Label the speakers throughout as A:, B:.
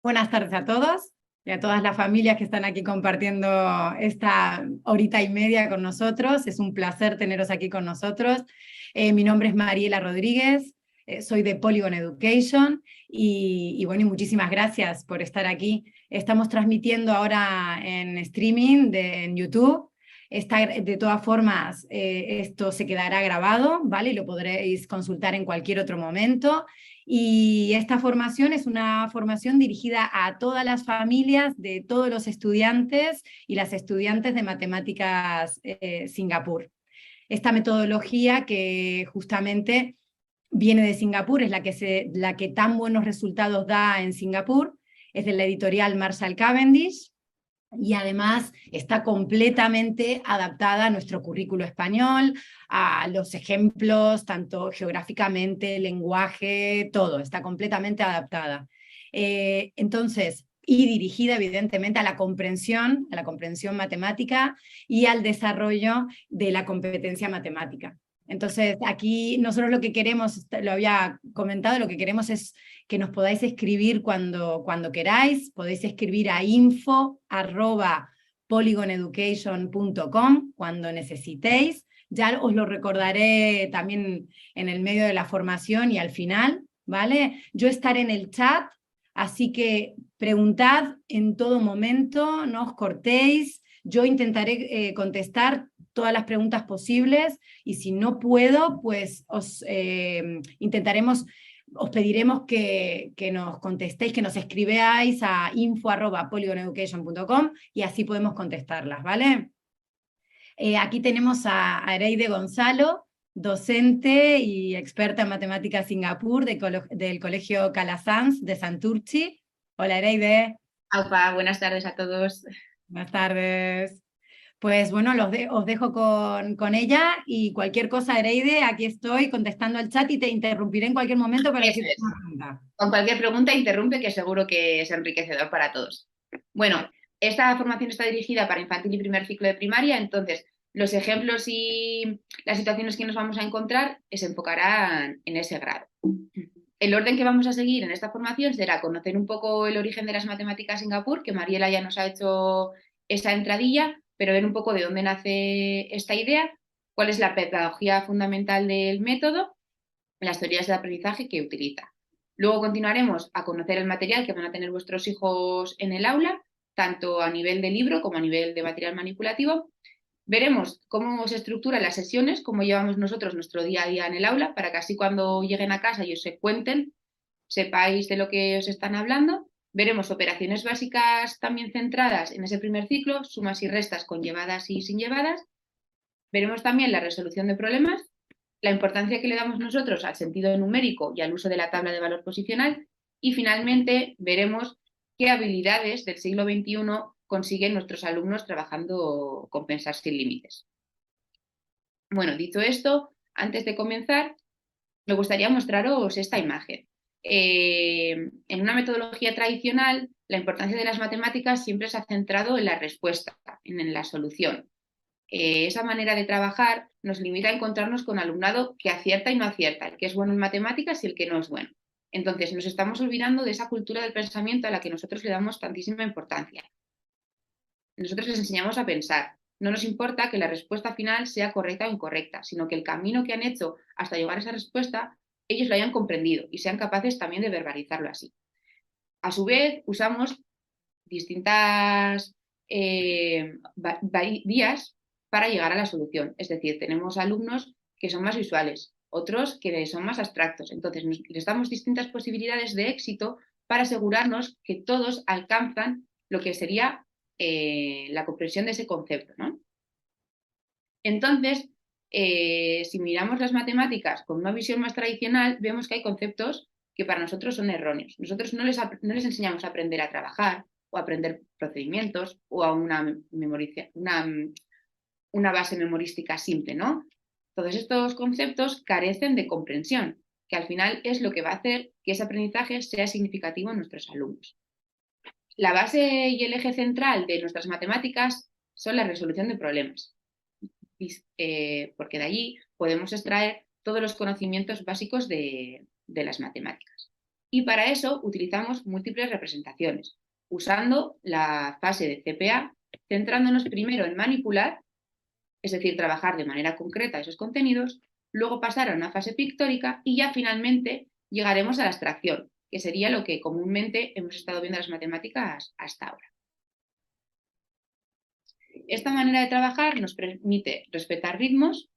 A: Buenas tardes a todos y a todas las familias que están aquí compartiendo esta horita y media con nosotros. Es un placer teneros aquí con nosotros. Mi nombre es Mariela Rodríguez, soy de Polygon Education y bueno, y muchísimas gracias por estar aquí. Estamos transmitiendo ahora en streaming en YouTube. De todas formas, esto se quedará grabado, ¿vale? Y lo podréis consultar en cualquier otro momento. Y esta formación es una formación dirigida a todas las familias de todos los estudiantes y las estudiantes de matemáticas Singapur. Esta metodología que justamente viene de Singapur, es la que tan buenos resultados da en Singapur, es de la editorial Marshall Cavendish, y además está completamente adaptada a nuestro currículo español, a los ejemplos, tanto geográficamente, lenguaje, todo, está completamente adaptada. Entonces, y dirigida evidentemente a la comprensión matemática y al desarrollo de la competencia matemática. Entonces, aquí nosotros lo que queremos, lo había comentado, lo que queremos es que nos podáis escribir cuando queráis, podéis escribir a info@polygoneducation.com cuando necesitéis. Ya os lo recordaré también en el medio de la formación y al final, ¿vale? Yo estaré en el chat, así que preguntad en todo momento, no os cortéis. Yo intentaré contestar todas las preguntas posibles y si no puedo, pues os pediremos que nos contestéis, que nos escribáis a info@polygoneducation.com y así podemos contestarlas, ¿vale? Aquí tenemos a Ereide Gonzalo, docente y experta en matemáticas Singapur del Colegio Calasanz de Santurchi. Hola Ereide.
B: Aupa, buenas tardes a todos.
A: Buenas tardes. Pues bueno, os dejo con ella y cualquier cosa, Ereide, aquí estoy contestando al chat y te interrumpiré en cualquier momento para
B: Eso
A: decirte
B: es.
A: una pregunta.
B: Con cualquier pregunta interrumpe, que seguro que es enriquecedor para todos. Bueno, esta formación está dirigida para infantil y primer ciclo de primaria, entonces los ejemplos y las situaciones que nos vamos a encontrar se enfocarán en ese grado. El orden que vamos a seguir en esta formación será conocer un poco el origen de las matemáticas en Singapur, que Mariela ya nos ha hecho esa entradilla, pero ver un poco de dónde nace esta idea, cuál es la pedagogía fundamental del método, las teorías de aprendizaje que utiliza. Luego continuaremos a conocer el material que van a tener vuestros hijos en el aula, tanto a nivel de libro como a nivel de material manipulativo. Veremos cómo se estructuran las sesiones, cómo llevamos nosotros nuestro día a día en el aula, para que así cuando lleguen a casa y os se cuenten, sepáis de lo que os están hablando. Veremos operaciones básicas también centradas en ese primer ciclo, sumas y restas con llevadas y sin llevadas. Veremos también la resolución de problemas, la importancia que le damos nosotros al sentido numérico y al uso de la tabla de valor posicional, y finalmente veremos qué habilidades del siglo XXI consiguen nuestros alumnos trabajando con pensar sin límites. Bueno, dicho esto, antes de comenzar, me gustaría mostraros esta imagen. En una metodología tradicional, la importancia de las matemáticas siempre se ha centrado en la respuesta, en la solución. Esa manera de trabajar nos limita a encontrarnos con alumnado que acierta y no acierta, el que es bueno en matemáticas y el que no es bueno. Entonces, nos estamos olvidando de esa cultura del pensamiento a la que nosotros le damos tantísima importancia. Nosotros les enseñamos a pensar. No nos importa que la respuesta final sea correcta o incorrecta, sino que el camino que han hecho hasta llegar a esa respuesta, ellos lo hayan comprendido y sean capaces también de verbalizarlo así. A su vez, usamos distintas vías para llegar a la solución. Es decir, tenemos alumnos que son más visuales, otros que son más abstractos. Entonces, les damos distintas posibilidades de éxito para asegurarnos que todos alcanzan lo que sería la comprensión de ese concepto, ¿no? Entonces, si miramos las matemáticas con una visión más tradicional, vemos que hay conceptos que para nosotros son erróneos. Nosotros no les enseñamos a aprender a trabajar o a aprender procedimientos o a una base memorística simple, ¿no? Todos estos conceptos carecen de comprensión, que al final es lo que va a hacer que ese aprendizaje sea significativo en nuestros alumnos. La base y el eje central de nuestras matemáticas son la resolución de problemas, porque de allí podemos extraer todos los conocimientos básicos de las matemáticas. Y para eso utilizamos múltiples representaciones, usando la fase de CPA, centrándonos primero en manipular, es decir, trabajar de manera concreta esos contenidos, luego pasar a una fase pictórica y ya finalmente llegaremos a la abstracción, que sería lo que comúnmente hemos estado viendo en las matemáticas hasta ahora. Esta manera de trabajar nos permite respetar ritmos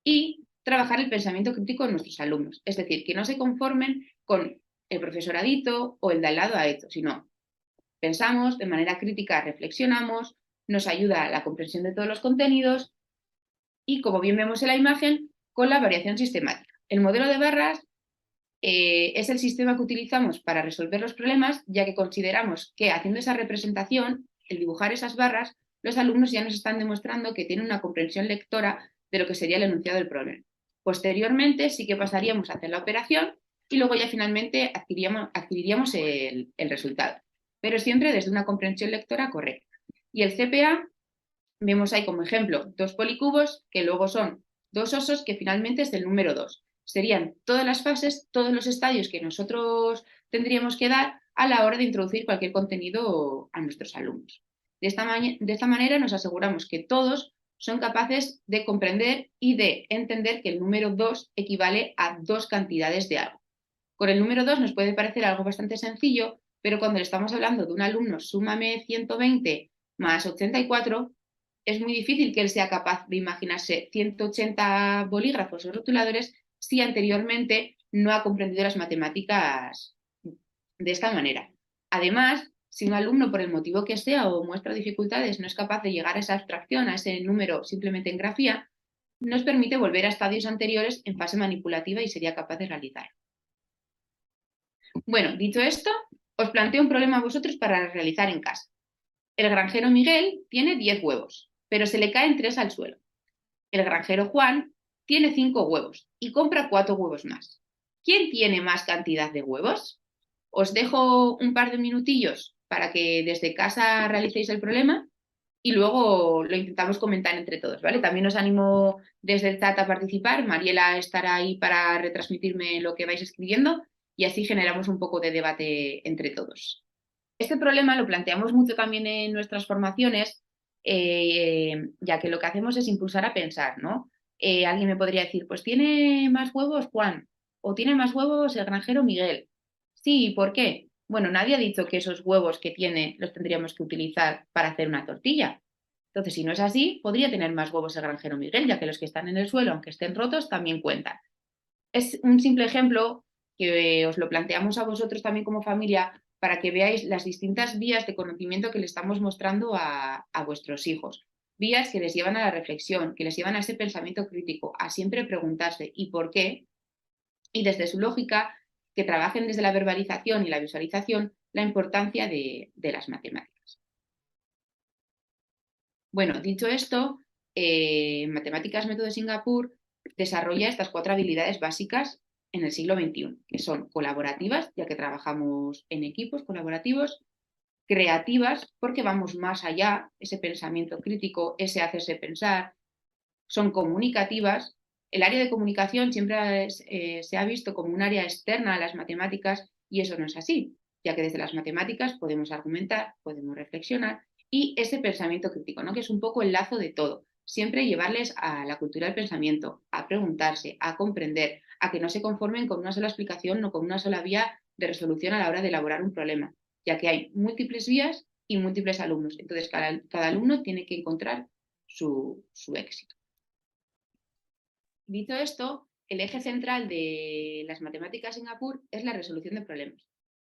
B: y trabajar el pensamiento crítico de nuestros alumnos. Es decir, que no se conformen con el profesoradito o el de al lado a esto, sino pensamos de manera crítica, reflexionamos, nos ayuda a la comprensión de todos los contenidos y, como bien vemos en la imagen, con la variación sistemática. El modelo de barras es el sistema que utilizamos para resolver los problemas, ya que consideramos que haciendo esa representación, el dibujar esas barras, los alumnos ya nos están demostrando que tienen una comprensión lectora de lo que sería el enunciado del problema. Posteriormente sí que pasaríamos a hacer la operación y luego ya finalmente adquiriríamos el resultado, pero siempre desde una comprensión lectora correcta. Y el CPA, vemos ahí como ejemplo 2 policubos, que luego son 2 osos, que finalmente es el número 2. Serían todas las fases, todos los estadios que nosotros tendríamos que dar a la hora de introducir cualquier contenido a nuestros alumnos. De esta manera nos aseguramos que todos son capaces de comprender y de entender que el número 2 equivale a 2 cantidades de algo. Con el número 2 nos puede parecer algo bastante sencillo, pero cuando le estamos hablando de un alumno, súmame 120 más 84, es muy difícil que él sea capaz de imaginarse 180 bolígrafos o rotuladores si anteriormente no ha comprendido las matemáticas de esta manera. Además, si un alumno, por el motivo que sea o muestra dificultades, no es capaz de llegar a esa abstracción, a ese número simplemente en grafía, nos permite volver a estadios anteriores en fase manipulativa y sería capaz de realizar. Bueno, dicho esto, os planteo un problema a vosotros para realizar en casa. El granjero Miguel tiene 10 huevos, pero se le caen 3 al suelo. El granjero Juan tiene 5 huevos y compra 4 huevos más. ¿Quién tiene más cantidad de huevos? Os dejo un par de minutillos para que desde casa realicéis el problema y luego lo intentamos comentar entre todos, ¿vale? También os animo desde el chat a participar. Mariela estará ahí para retransmitirme lo que vais escribiendo y así generamos un poco de debate entre todos. Este problema lo planteamos mucho también en nuestras formaciones, ya que lo que hacemos es impulsar a pensar, ¿no? Alguien me podría decir, pues tiene más huevos Juan, o tiene más huevos el granjero Miguel. Sí, ¿por qué? Bueno, nadie ha dicho que esos huevos que tiene los tendríamos que utilizar para hacer una tortilla. Entonces, si no es así, podría tener más huevos el granjero Miguel, ya que los que están en el suelo, aunque estén rotos, también cuentan. Es un simple ejemplo que os lo planteamos a vosotros también como familia para que veáis las distintas vías de conocimiento que le estamos mostrando a vuestros hijos. Vías que les llevan a la reflexión, que les llevan a ese pensamiento crítico, a siempre preguntarse ¿y por qué? Y desde su lógica, que trabajen desde la verbalización y la visualización la importancia de las matemáticas. Bueno, dicho esto, Matemáticas Método Singapur desarrolla estas 4 habilidades básicas en el siglo XXI, que son colaborativas, ya que trabajamos en equipos colaborativos, creativas, porque vamos más allá, ese pensamiento crítico, ese hacerse pensar, son comunicativas. El área de comunicación siempre se ha visto como un área externa a las matemáticas y eso no es así, ya que desde las matemáticas podemos argumentar, podemos reflexionar y ese pensamiento crítico, ¿no? Que es un poco el lazo de todo. Siempre llevarles a la cultura del pensamiento, a preguntarse, a comprender, a que no se conformen con una sola explicación o con una sola vía de resolución a la hora de elaborar un problema, ya que hay múltiples vías y múltiples alumnos. Entonces, cada alumno tiene que encontrar su éxito. Dicho esto, el eje central de las matemáticas en Singapur es la resolución de problemas.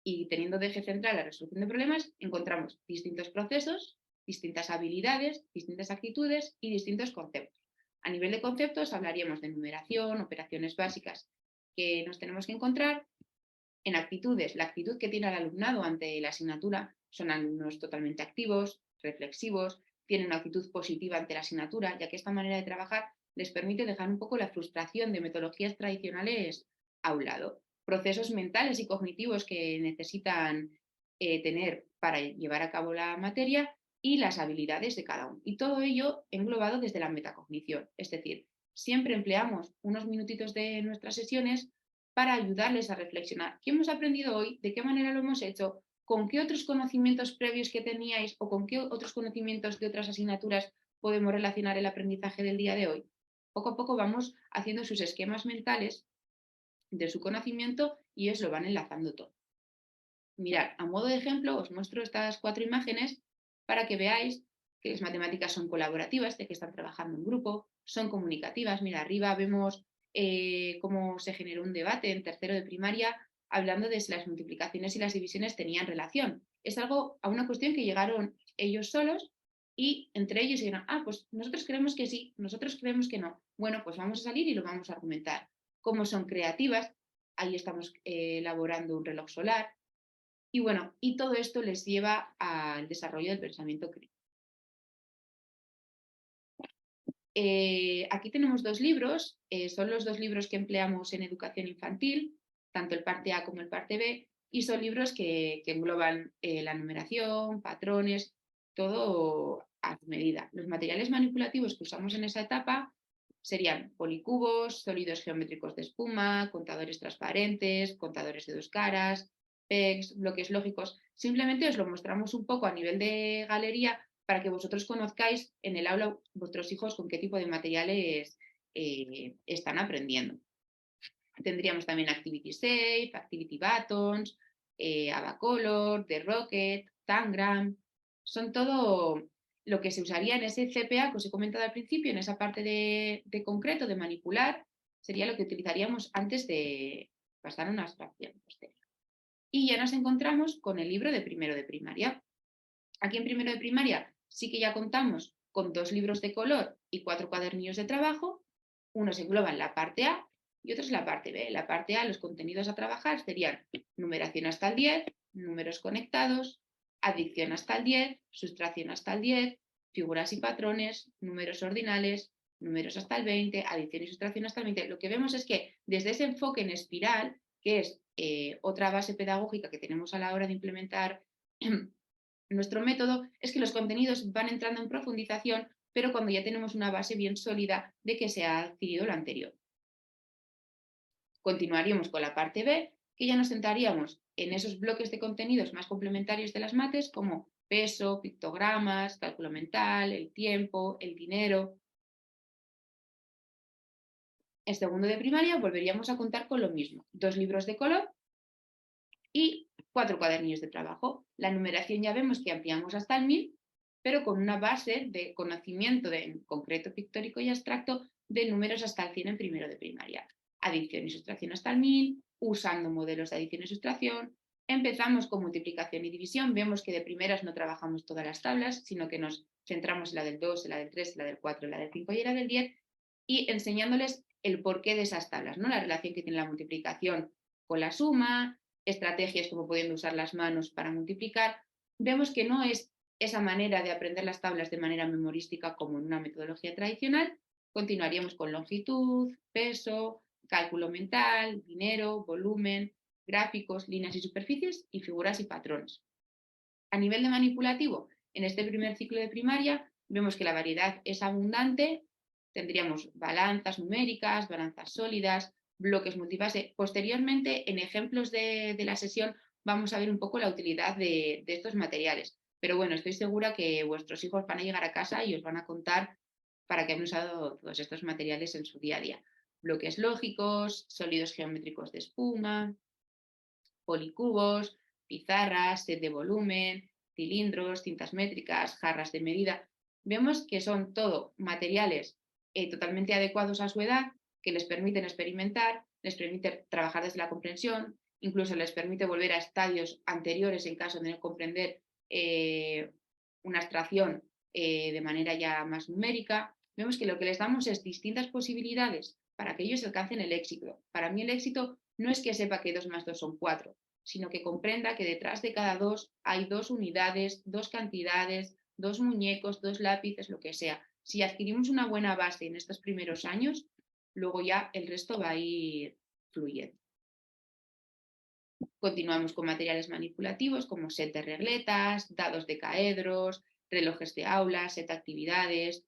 B: Y teniendo de eje central la resolución de problemas, encontramos distintos procesos, distintas habilidades, distintas actitudes y distintos conceptos. A nivel de conceptos hablaríamos de numeración, operaciones básicas que nos tenemos que encontrar. En actitudes, la actitud que tiene el alumnado ante la asignatura son alumnos totalmente activos, reflexivos, tienen una actitud positiva ante la asignatura, ya que esta manera de trabajar les permite dejar un poco la frustración de metodologías tradicionales a un lado. Procesos mentales y cognitivos que necesitan tener para llevar a cabo la materia y las habilidades de cada uno. Y todo ello englobado desde la metacognición. Es decir, siempre empleamos unos minutitos de nuestras sesiones para ayudarles a reflexionar. ¿Qué hemos aprendido hoy? ¿De qué manera lo hemos hecho? ¿Con qué otros conocimientos previos que teníais o con qué otros conocimientos de otras asignaturas podemos relacionar el aprendizaje del día de hoy? Poco a poco vamos haciendo sus esquemas mentales de su conocimiento y ellos lo van enlazando todo. Mirad, a modo de ejemplo os muestro estas 4 imágenes para que veáis que las matemáticas son colaborativas, de que están trabajando en grupo, son comunicativas. Mira, arriba vemos cómo se generó un debate en tercero de primaria hablando de si las multiplicaciones y las divisiones tenían relación. Es algo a una cuestión que llegaron ellos solos y entre ellos dijeron, pues nosotros creemos que sí, nosotros creemos que no. Bueno, pues vamos a salir y lo vamos a argumentar. Como son creativas, ahí estamos elaborando un reloj solar. Y bueno, y todo esto les lleva al desarrollo del pensamiento crítico. Aquí tenemos 2 libros, son los 2 libros que empleamos en educación infantil, tanto el parte A como el parte B, y son libros que engloban la numeración, patrones, todo a su medida. Los materiales manipulativos que usamos en esa etapa serían policubos, sólidos geométricos de espuma, contadores transparentes, contadores de 2 caras, pegs, bloques lógicos. Simplemente os lo mostramos un poco a nivel de galería para que vosotros conozcáis en el aula vuestros hijos con qué tipo de materiales están aprendiendo. Tendríamos también Activity Safe, Activity Buttons, Abacolor, The Rocket, Tangram. Son todo lo que se usaría en ese CPA que os he comentado al principio, en esa parte de concreto, de manipular, sería lo que utilizaríamos antes de pasar a una abstracción posterior. Y ya nos encontramos con el libro de primero de primaria. Aquí en primero de primaria sí que ya contamos con 2 libros de color y 4 cuadernillos de trabajo. Unos engloban la parte A y otros la parte B. La parte A, los contenidos a trabajar serían numeración hasta el 10, números conectados, adicción hasta el 10, sustracción hasta el 10, figuras y patrones, números ordinales, números hasta el 20, adición y sustracción hasta el 20. Lo que vemos es que desde ese enfoque en espiral, que es otra base pedagógica que tenemos a la hora de implementar nuestro método, es que los contenidos van entrando en profundización, pero cuando ya tenemos una base bien sólida de que se ha adquirido lo anterior. Continuaríamos con la parte B, que ya nos centraríamos en esos bloques de contenidos más complementarios de las mates, como peso, pictogramas, cálculo mental, el tiempo, el dinero. En segundo de primaria volveríamos a contar con lo mismo, 2 libros de color y 4 cuadernillos de trabajo. La numeración ya vemos que ampliamos hasta el 1000, pero con una base de conocimiento en concreto pictórico y abstracto de números hasta el 100 en primero de primaria. Adición y sustracción hasta el 1000, usando modelos de adición y sustracción. Empezamos con multiplicación y división. Vemos que de primeras no trabajamos todas las tablas, sino que nos centramos en la del 2, en la del 3, en la del 4, en la del 5 y en la del 10, y enseñándoles el porqué de esas tablas, ¿no? La relación que tiene la multiplicación con la suma, estrategias como pudiendo usar las manos para multiplicar. Vemos que no es esa manera de aprender las tablas de manera memorística como en una metodología tradicional. Continuaríamos con longitud, peso, cálculo mental, dinero, volumen, gráficos, líneas y superficies y figuras y patrones. A nivel de manipulativo, en este primer ciclo de primaria vemos que la variedad es abundante. Tendríamos balanzas numéricas, balanzas sólidas, bloques multifase. Posteriormente, en ejemplos de la sesión, vamos a ver un poco la utilidad de estos materiales. Pero bueno, estoy segura que vuestros hijos van a llegar a casa y os van a contar para qué han usado todos estos materiales en su día a día. Bloques lógicos, sólidos geométricos de espuma, policubos, pizarras, set de volumen, cilindros, cintas métricas, jarras de medida. Vemos que son todo materiales totalmente adecuados a su edad, que les permiten experimentar, les permite trabajar desde la comprensión, incluso les permite volver a estadios anteriores en caso de no comprender una abstracción de manera ya más numérica. Vemos que lo que les damos es distintas posibilidades para que ellos alcancen el éxito. Para mí el éxito no es que sepa que 2 más 2 son 4, sino que comprenda que detrás de cada 2 hay 2 unidades, 2 cantidades, 2 muñecos, 2 lápices, lo que sea. Si adquirimos una buena base en estos primeros años, luego ya el resto va a ir fluyendo. Continuamos con materiales manipulativos como set de regletas, dados de caedros, relojes de aula, set de actividades.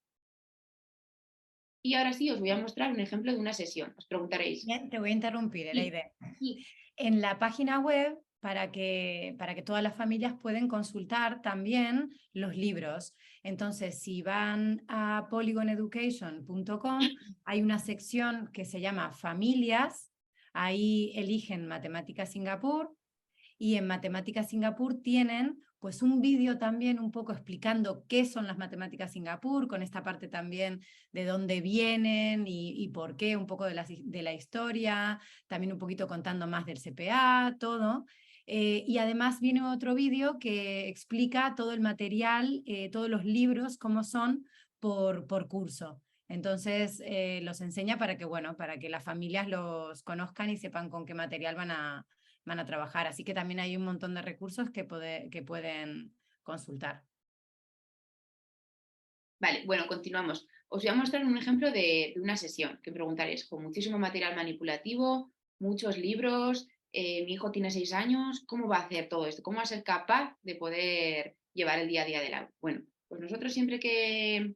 B: Y ahora sí, os voy a mostrar un ejemplo de una sesión. Os preguntaréis.
A: Bien, te voy a interrumpir,
B: Sí,
A: Ereide.
B: sí.
A: En la página web, para que todas las familias pueden consultar también los libros. Entonces, si van a polygoneducation.com, hay una sección que se llama Familias, ahí eligen Matemáticas Singapur, y en Matemáticas Singapur tienen pues un vídeo también un poco explicando qué son las Matemáticas Singapur, con esta parte también de dónde vienen y por qué, un poco de la historia, también un poquito contando más del CPA, todo. Y además viene otro vídeo que explica todo el material, todos los libros, cómo son por curso. Entonces los enseña para que, bueno, para que las familias los conozcan y sepan con qué material van a trabajar. Así que también hay un montón de recursos que pueden consultar.
B: Vale, bueno, continuamos. Os voy a mostrar un ejemplo de una sesión que preguntaréis, con muchísimo material manipulativo, muchos libros, mi hijo tiene 6 años, ¿cómo va a hacer todo esto? ¿Cómo va a ser capaz de poder llevar el día a día del aula? Bueno, pues nosotros siempre que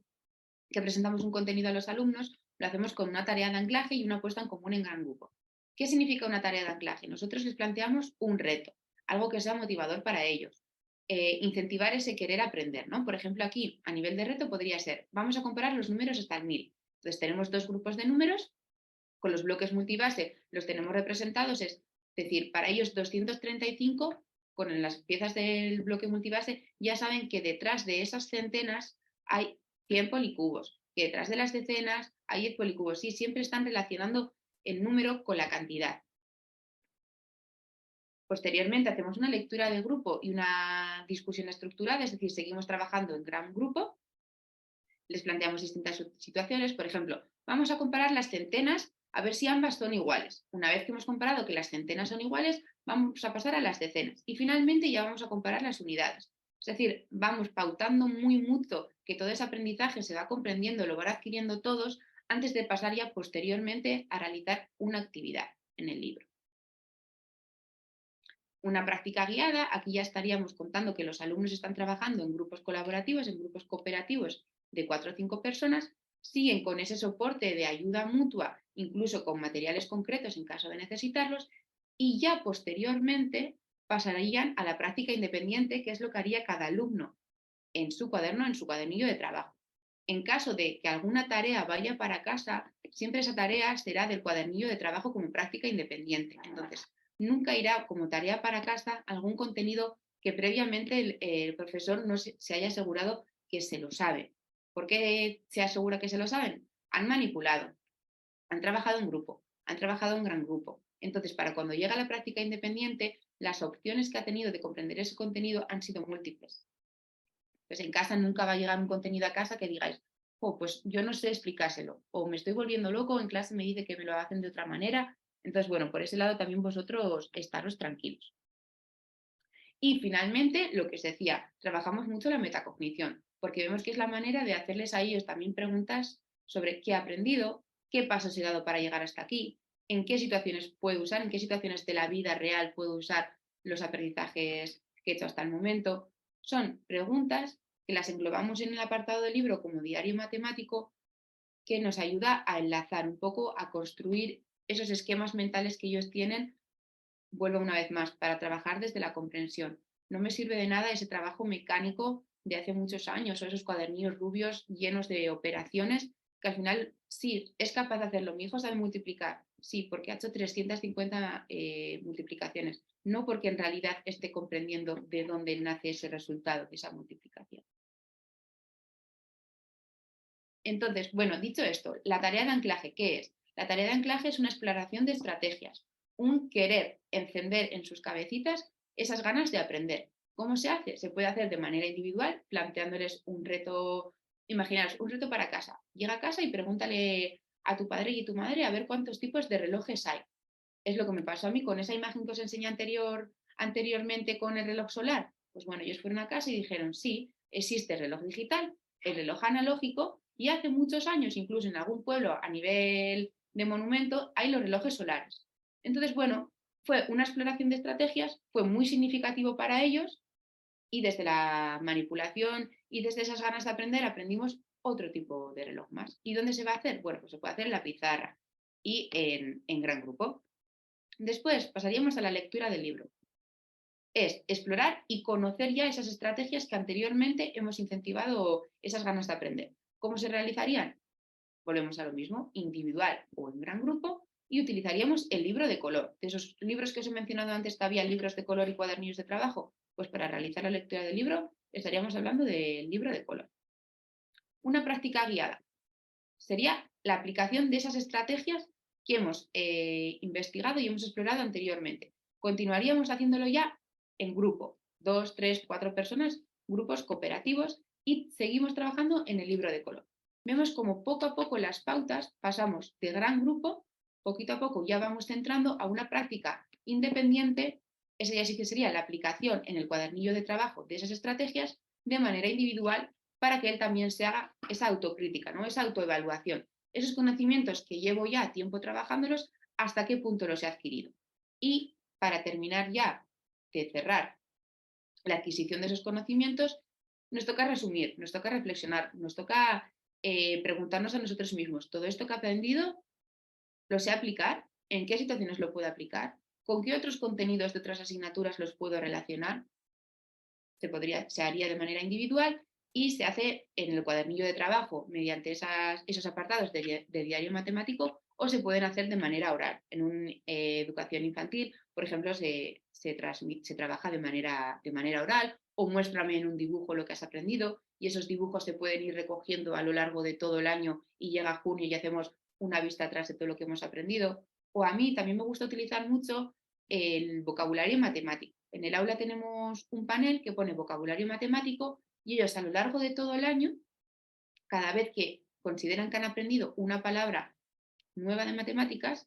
B: presentamos un contenido a los alumnos, lo hacemos con una tarea de anclaje y una puesta en común en gran grupo. ¿Qué significa una tarea de anclaje? Nosotros les planteamos un reto, algo que sea motivador para ellos. Incentivar ese querer aprender, ¿no? Por ejemplo, aquí, a nivel de reto, podría ser, vamos a comparar los números hasta el 1000. Entonces, tenemos 2 grupos de números, con los bloques multibase los tenemos representados, es decir, para ellos 235, con las piezas del bloque multibase, ya saben que detrás de esas centenas hay 100 policubos, que detrás de las decenas hay 10 policubos. Sí, siempre están relacionando el número con la cantidad. Posteriormente hacemos una lectura de grupo y una discusión estructurada, es decir, seguimos trabajando en gran grupo, les planteamos distintas situaciones, por ejemplo, vamos a comparar las centenas a ver si ambas son iguales. Una vez que hemos comparado que las centenas son iguales, vamos a pasar a las decenas y finalmente ya vamos a comparar las unidades. Es decir, vamos pautando muy mucho que todo ese aprendizaje se va comprendiendo, lo van adquiriendo todos antes de pasar ya posteriormente a realizar una actividad en el libro. Una práctica guiada, aquí ya estaríamos contando que los alumnos están trabajando en grupos colaborativos, en grupos cooperativos de 4 o 5 personas, siguen con ese soporte de ayuda mutua, incluso con materiales concretos en caso de necesitarlos, y ya posteriormente pasarían a la práctica independiente, que es lo que haría cada alumno en su cuaderno, en su cuadernillo de trabajo. En caso de que alguna tarea vaya para casa, siempre esa tarea será del cuadernillo de trabajo como práctica independiente. Entonces, nunca irá como tarea para casa algún contenido que previamente el profesor no se haya asegurado que se lo sabe. ¿Por qué se asegura que se lo saben? Han manipulado, han trabajado en grupo, han trabajado en gran grupo. Entonces, para cuando llega la práctica independiente, las opciones que ha tenido de comprender ese contenido han sido múltiples. Pues en casa nunca va a llegar un contenido a casa que digáis, oh, pues yo no sé explicárselo, o me estoy volviendo loco, o en clase me dice que me lo hacen de otra manera. Entonces, bueno, por ese lado también vosotros estaros tranquilos. Y finalmente, lo que os decía, trabajamos mucho la metacognición, porque vemos que es la manera de hacerles a ellos también preguntas sobre qué ha aprendido, qué pasos he dado para llegar hasta aquí, en qué situaciones puedo usar, en qué situaciones de la vida real puedo usar los aprendizajes que he hecho hasta el momento. Son preguntas que las englobamos en el apartado del libro como diario matemático, que nos ayuda a enlazar un poco, a construir esos esquemas mentales que ellos tienen. Vuelvo una vez más, para trabajar desde la comprensión. No me sirve de nada ese trabajo mecánico de hace muchos años o esos cuadernillos rubios llenos de operaciones que al final sí, es capaz de hacerlo. Mi hijo sabe multiplicar, sí, porque ha hecho 350 multiplicaciones, no porque en realidad esté comprendiendo de dónde nace ese resultado de esa multiplicación. Entonces, bueno, dicho esto, la tarea de anclaje, ¿qué es? La tarea de anclaje es una exploración de estrategias, un querer encender en sus cabecitas esas ganas de aprender. ¿Cómo se hace? Se puede hacer de manera individual, planteándoles un reto, imaginaros, un reto para casa. Llega a casa y pregúntale a tu padre y a tu madre a ver cuántos tipos de relojes hay. Es lo que me pasó a mí con esa imagen que os enseñé anteriormente con el reloj solar. Pues bueno, ellos fueron a casa y dijeron, sí, existe el reloj digital, el reloj analógico y hace muchos años, incluso en algún pueblo a nivel de monumento, hay los relojes solares. Entonces, bueno, fue una exploración de estrategias, fue muy significativo para ellos y desde la manipulación y desde esas ganas de aprender aprendimos otro tipo de reloj más. ¿Y dónde se va a hacer? Bueno, pues se puede hacer en la pizarra y en gran grupo. Después pasaríamos a la lectura del libro. Es explorar y conocer ya esas estrategias que anteriormente hemos incentivado esas ganas de aprender. ¿Cómo se realizarían? Volvemos a lo mismo, individual o en gran grupo, y utilizaríamos el libro de color. De esos libros que os he mencionado antes que había libros de color y cuadernillos de trabajo, pues para realizar la lectura del libro estaríamos hablando del libro de color. Una práctica guiada sería la aplicación de esas estrategias que hemos investigado y hemos explorado anteriormente. Continuaríamos haciéndolo ya en grupo, 2, 3, 4 personas, grupos cooperativos, y seguimos trabajando en el libro de color. Vemos como poco a poco las pautas pasamos de gran grupo, poquito a poco ya vamos centrando a una práctica independiente. Esa ya sí que sería la aplicación en el cuadernillo de trabajo de esas estrategias de manera individual, para que él también se haga esa autocrítica, ¿no? Esa autoevaluación. Esos conocimientos que llevo ya tiempo trabajándolos, ¿hasta qué punto los he adquirido? Y para terminar ya de cerrar la adquisición de esos conocimientos, nos toca resumir, nos toca reflexionar, nos toca preguntarnos a nosotros mismos, ¿todo esto que he aprendido lo sé aplicar? ¿En qué situaciones lo puedo aplicar? ¿Con qué otros contenidos de otras asignaturas los puedo relacionar? Se haría de manera individual y se hace en el cuadernillo de trabajo mediante esos apartados de diario matemático, o se pueden hacer de manera oral. En una educación infantil, por ejemplo, se trabaja de manera oral, o muéstrame en un dibujo lo que has aprendido, y esos dibujos se pueden ir recogiendo a lo largo de todo el año, y llega junio y hacemos una vista atrás de todo lo que hemos aprendido. O a mí también me gusta utilizar mucho el vocabulario matemático. En el aula tenemos un panel que pone vocabulario matemático, y ellos a lo largo de todo el año, cada vez que consideran que han aprendido una palabra nueva de matemáticas,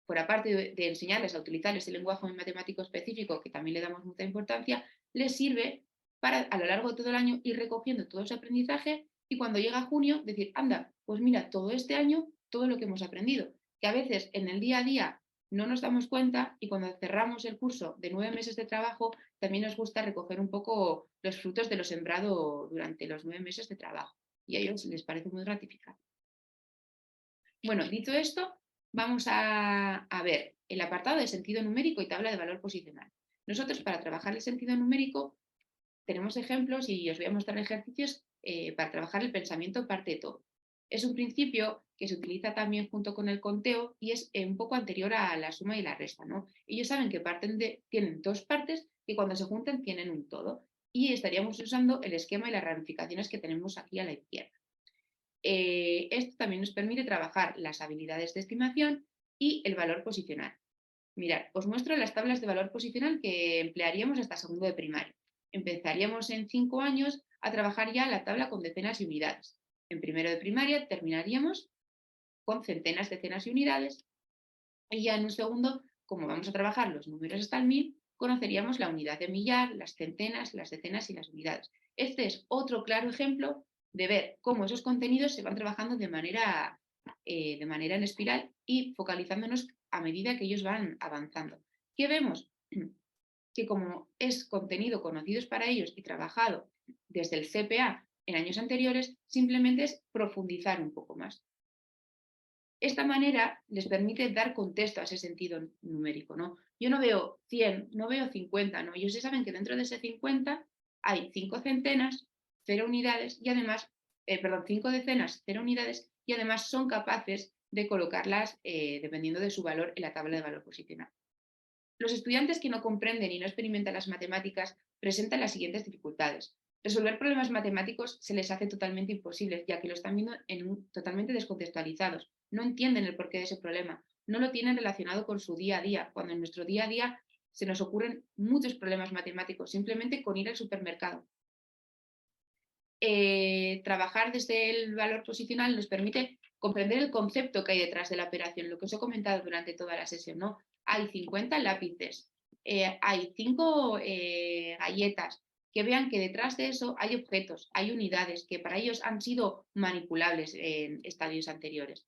B: por aparte de enseñarles a utilizar ese lenguaje matemático específico, que también le damos mucha importancia, les sirve para a lo largo de todo el año ir recogiendo todo ese aprendizaje, y cuando llega junio decir, anda, pues mira, todo este año, todo lo que hemos aprendido, que a veces en el día a día no nos damos cuenta, y cuando cerramos el curso de 9 meses de trabajo, también nos gusta recoger un poco los frutos de lo sembrado durante los 9 meses de trabajo, y a ellos les parece muy gratificante. Bueno, dicho esto, vamos a ver el apartado de sentido numérico y tabla de valor posicional. Nosotros, para trabajar el sentido numérico, tenemos ejemplos y os voy a mostrar ejercicios para trabajar el pensamiento parte de todo. Es un principio que se utiliza también junto con el conteo, y es un poco anterior a la suma y la resta, ¿no? Ellos saben que tienen dos partes que cuando se juntan tienen un todo, y estaríamos usando el esquema y las ramificaciones que tenemos aquí a la izquierda. Esto también nos permite trabajar las habilidades de estimación y el valor posicional. Mirad, os muestro las tablas de valor posicional que emplearíamos hasta segundo de primaria. Empezaríamos en 5 años a trabajar ya la tabla con decenas y unidades. En primero de primaria terminaríamos con centenas, decenas y unidades, y ya en un segundo, como vamos a trabajar los números hasta el 1000, conoceríamos la unidad de millar, las centenas, las decenas y las unidades. Este es otro claro ejemplo de ver cómo esos contenidos se van trabajando de manera en espiral, y focalizándonos a medida que ellos van avanzando. ¿Qué vemos? Que como es contenido conocido para ellos y trabajado desde el CPA en años anteriores, simplemente es profundizar un poco más. Esta manera les permite dar contexto a ese sentido numérico, ¿no? Yo no veo 100, no veo 50, ¿no? Ellos saben que dentro de ese 50 hay 5 centenas, 0 unidades, y además, 5 decenas, 0 unidades, y además son capaces de colocarlas dependiendo de su valor en la tabla de valor posicional. Los estudiantes que no comprenden y no experimentan las matemáticas presentan las siguientes dificultades. Resolver problemas matemáticos se les hace totalmente imposible, ya que lo están viendo totalmente descontextualizados. No entienden el porqué de ese problema, no lo tienen relacionado con su día a día, cuando en nuestro día a día se nos ocurren muchos problemas matemáticos, simplemente con ir al supermercado. Trabajar desde el valor posicional nos permite comprender el concepto que hay detrás de la operación, lo que os he comentado durante toda la sesión, ¿no? Hay 50 lápices, hay 5 galletas, que vean que detrás de eso hay objetos, hay unidades que para ellos han sido manipulables en estadios anteriores.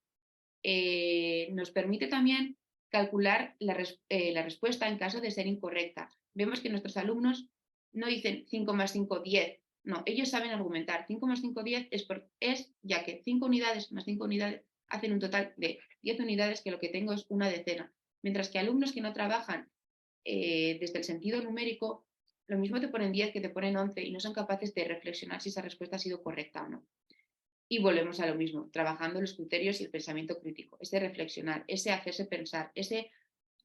B: Nos permite también calcular la respuesta en caso de ser incorrecta. Vemos que nuestros alumnos no dicen 5 más 5, 10, No, ellos saben argumentar. 5 más 5, 10 es ya que 5 unidades más 5 unidades hacen un total de 10 unidades, que lo que tengo es una decena. Mientras que alumnos que no trabajan desde el sentido numérico, lo mismo te ponen 10 que te ponen 11 y no son capaces de reflexionar si esa respuesta ha sido correcta o no. Y volvemos a lo mismo, trabajando los criterios y el pensamiento crítico, ese reflexionar, ese hacerse pensar, ese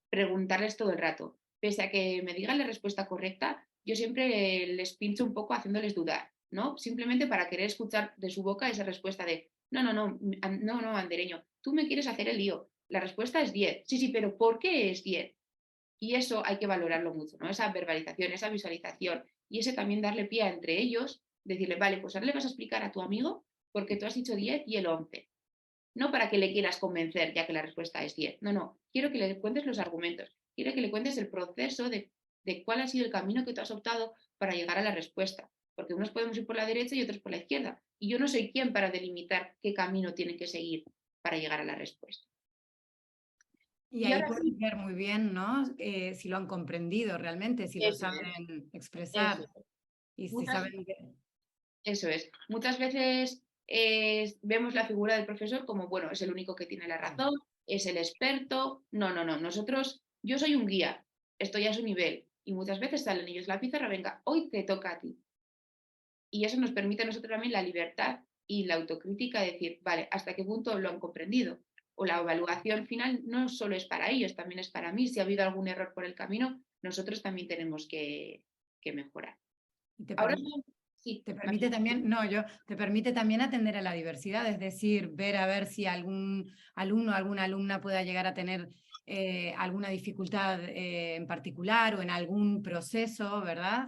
B: preguntarles todo el rato. Pese a que me digan la respuesta correcta, yo siempre les pincho un poco haciéndoles dudar, ¿no? Simplemente para querer escuchar de su boca esa respuesta de, no, andereño, tú me quieres hacer el lío. La respuesta es 10. Sí, sí, pero ¿por qué es 10? Y eso hay que valorarlo mucho, ¿no? Esa verbalización, esa visualización y ese también darle pie a entre ellos, decirle, vale, pues ahora le vas a explicar a tu amigo porque tú has dicho 10 y él 11. No para que le quieras convencer ya que la respuesta es 10. No, quiero que le cuentes los argumentos, quiero que le cuentes el proceso de cuál ha sido el camino que tú has optado para llegar a la respuesta. Porque unos podemos ir por la derecha y otros por la izquierda. Y yo no soy quien para delimitar qué camino tienen que seguir para llegar a la respuesta.
A: Y
B: Y
A: ahí
B: ahora
A: pueden
B: sí,
A: ver muy bien, ¿no? Si lo han comprendido realmente, si lo
B: eso es,
A: saben
B: eso
A: expresar
B: es.
A: y si
B: Muchas,
A: saben que...
B: Eso es. Muchas veces vemos la figura del profesor como, bueno, es el único que tiene la razón, es el experto. No, no, no. Nosotros, yo soy un guía, estoy a su nivel. Y muchas veces salen ellos la pizarra, venga, hoy te toca a ti. Y eso nos permite a nosotros también la libertad y la autocrítica de decir, vale, ¿hasta qué punto lo han comprendido? O la evaluación final no solo es para ellos, también es para mí. Si ha habido algún error por el camino, nosotros también tenemos que mejorar.
A: Y te
B: Ahora
A: permite,
B: sí,
A: te permite
B: María.
A: también, no, yo, te permite también atender a la diversidad, es decir, ver a ver si algún alumno o alguna alumna pueda llegar a tener alguna dificultad en particular o en algún proceso, ¿verdad?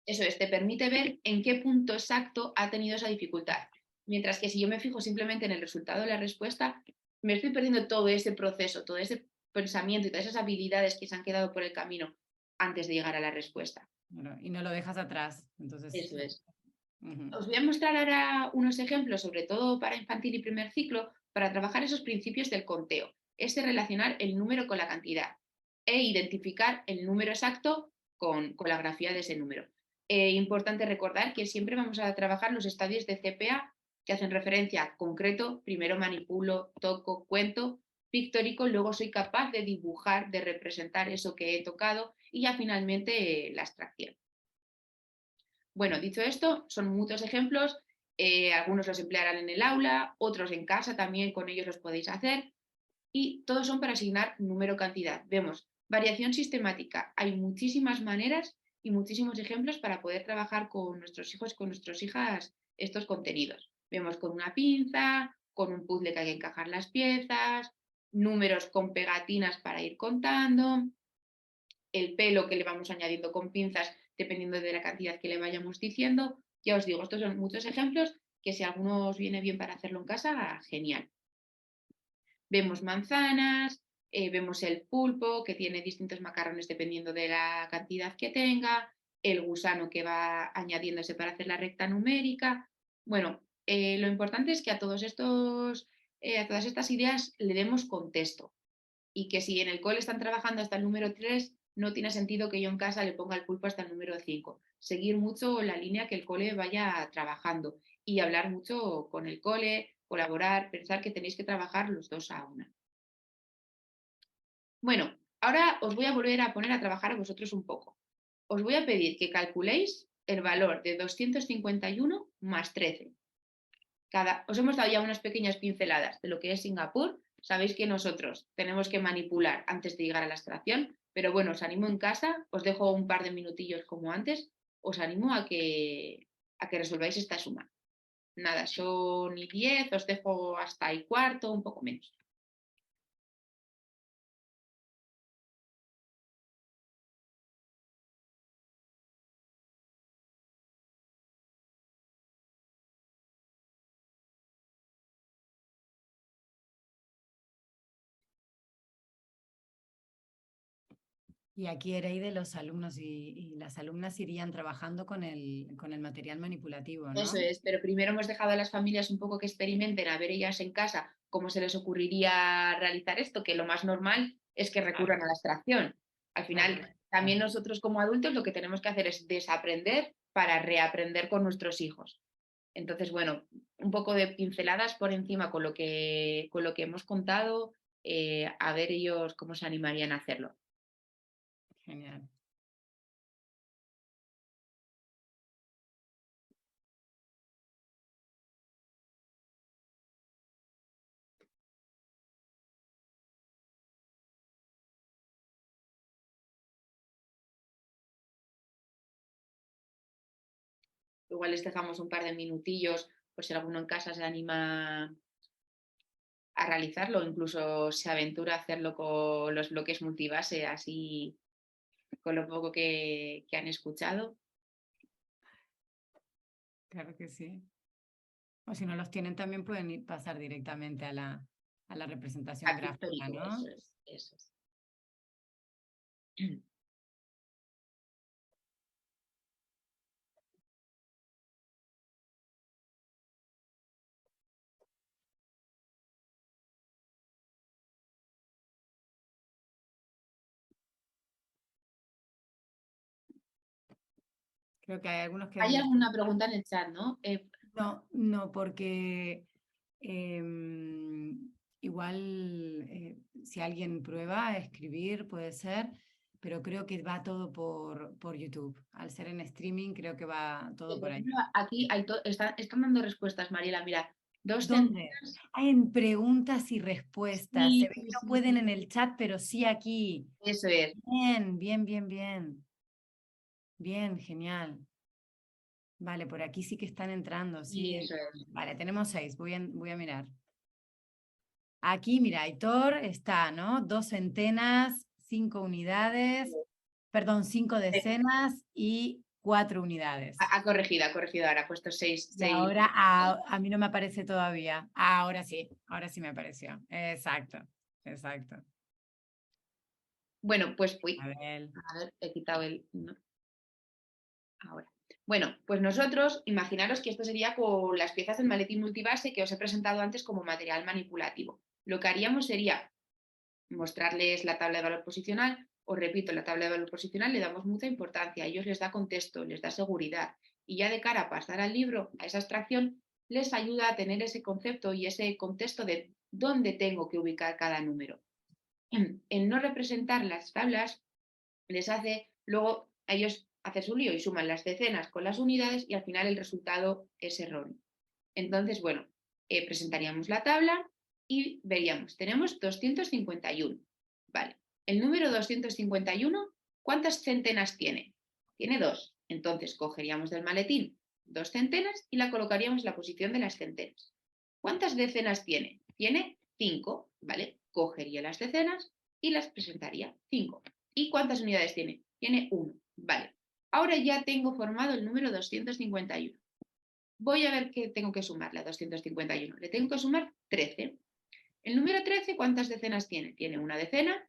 B: Eso es, te permite ver en qué punto exacto ha tenido esa dificultad. Mientras que si yo me fijo simplemente en el resultado de la respuesta, me estoy perdiendo todo ese proceso, todo ese pensamiento y todas esas habilidades que se han quedado por el camino antes de llegar a la respuesta.
A: Bueno, y no lo dejas atrás. Entonces,
B: Eso es.
A: ujú.
B: Os voy a mostrar ahora unos ejemplos, sobre todo para infantil y primer ciclo, para trabajar esos principios del conteo. Es de relacionar el número con la cantidad e identificar el número exacto con la grafía de ese número. Importante recordar que siempre vamos a trabajar los estadios de CPA que hacen referencia a concreto, primero manipulo, toco, cuento, pictórico, luego soy capaz de dibujar, de representar eso que he tocado y ya finalmente la abstracción. Bueno, dicho esto, son muchos ejemplos, algunos los emplearán en el aula, otros en casa también con ellos los podéis hacer y todos son para asignar número-cantidad. Vemos variación sistemática, hay muchísimas maneras y muchísimos ejemplos para poder trabajar con nuestros hijos, con nuestras hijas estos contenidos. Vemos con una pinza, con un puzzle que hay que encajar las piezas, números con pegatinas para ir contando, el pelo que le vamos añadiendo con pinzas dependiendo de la cantidad que le vayamos diciendo. Ya os digo, estos son muchos ejemplos que si a alguno os viene bien para hacerlo en casa, genial. Vemos manzanas, vemos el pulpo que tiene distintos macarrones dependiendo de la cantidad que tenga, el gusano que va añadiéndose para hacer la recta numérica. Bueno, lo importante es que a todos a todas estas ideas le demos contexto y que si en el cole están trabajando hasta el número 3, no tiene sentido que yo en casa le ponga el pulpo hasta el número 5. Seguir mucho la línea que el cole vaya trabajando y hablar mucho con el cole, colaborar, pensar que tenéis que trabajar los dos a una. Bueno, ahora os voy a volver a poner a trabajar a vosotros un poco. Os voy a pedir que calculéis el valor de 251 más 13. Os hemos dado ya unas pequeñas pinceladas de lo que es Singapur. Sabéis que nosotros tenemos que manipular antes de llegar a la extracción, pero bueno, os animo en casa, os dejo un par de minutillos como antes, os animo a que resolváis esta suma. Nada, son 10, os dejo hasta el cuarto, un poco menos.
A: Y aquí Ereide, los alumnos y las alumnas irían trabajando con el material manipulativo,
B: Eso
A: ¿no?
B: es, pero primero hemos dejado a las familias un poco que experimenten, a ver ellas en casa cómo se les ocurriría realizar esto, que lo más normal es que
A: Claro,
B: recurran a la extracción. Al
A: claro,
B: final, también nosotros como adultos lo que tenemos que hacer es desaprender para reaprender con nuestros hijos. Entonces, bueno, un poco de pinceladas por encima con lo que hemos contado, a ver ellos cómo se animarían a hacerlo.
A: Genial.
B: Igual les dejamos un par de minutillos por si alguno en casa se anima a realizarlo, incluso se aventura a hacerlo con los bloques multibase, así con lo poco que han escuchado.
A: Claro que sí. O si no los tienen, también pueden pasar directamente a la representación
B: A
A: gráfica,
B: pictórico,
A: ¿no?
B: eso es.
A: Creo que hay algunos que
B: Hay alguna pregunta en el chat, ¿no?
A: no, porque igual si alguien prueba a escribir puede ser, pero creo que va todo por YouTube. Al ser en streaming creo que va todo por
B: Por
A: ahí.
B: ejemplo, aquí están dando respuestas, Mariela. Mira, dos
A: ¿Dónde?
B: centenas.
A: En preguntas y respuestas. Se
B: Sí,
A: ve que
B: sí,
A: no
B: sí,
A: pueden
B: sí.
A: en el chat, pero sí aquí.
B: Eso es.
A: Bien, bien, bien, bien. Bien, genial. Vale, por aquí sí que están entrando,
B: Sí,
A: sí.
B: eso es.
A: Vale, tenemos 6, voy a mirar. Aquí, mira, Aitor está, ¿no? 2 centenas, 5 unidades, perdón, 5 decenas y 4 unidades.
B: Ha corregido ahora, ha puesto seis.
A: Y ahora a mí no me aparece todavía. Ahora sí me apareció. Exacto, exacto.
B: Bueno, pues
A: A ver,
B: a ver, he quitado el. No, ahora. Bueno, pues nosotros, imaginaros que esto sería con las piezas del maletín multibase que os he presentado antes como material manipulativo. Lo que haríamos sería mostrarles la tabla de valor posicional. Os repito, la tabla de valor posicional le damos mucha importancia, a ellos les da contexto, les da seguridad y ya de cara a pasar al libro, a esa abstracción, les ayuda a tener ese concepto y ese contexto de dónde tengo que ubicar cada número. El no representar las tablas les hace luego a ellos hacer su lío y suman las decenas con las unidades y al final el resultado es erróneo. Entonces, bueno, presentaríamos la tabla y veríamos, tenemos 251. Vale, el número 251, ¿cuántas centenas tiene? Tiene 2. Entonces, cogeríamos del maletín 2 centenas y la colocaríamos en la posición de las centenas. ¿Cuántas decenas tiene? Tiene 5, ¿vale? Cogería las decenas y las presentaría 5. ¿Y cuántas unidades tiene? Tiene 1, ¿vale? Ahora ya tengo formado el número 251. Voy a ver qué tengo que sumarle a 251. Le tengo que sumar 13. El número 13, ¿cuántas decenas tiene? Tiene una decena,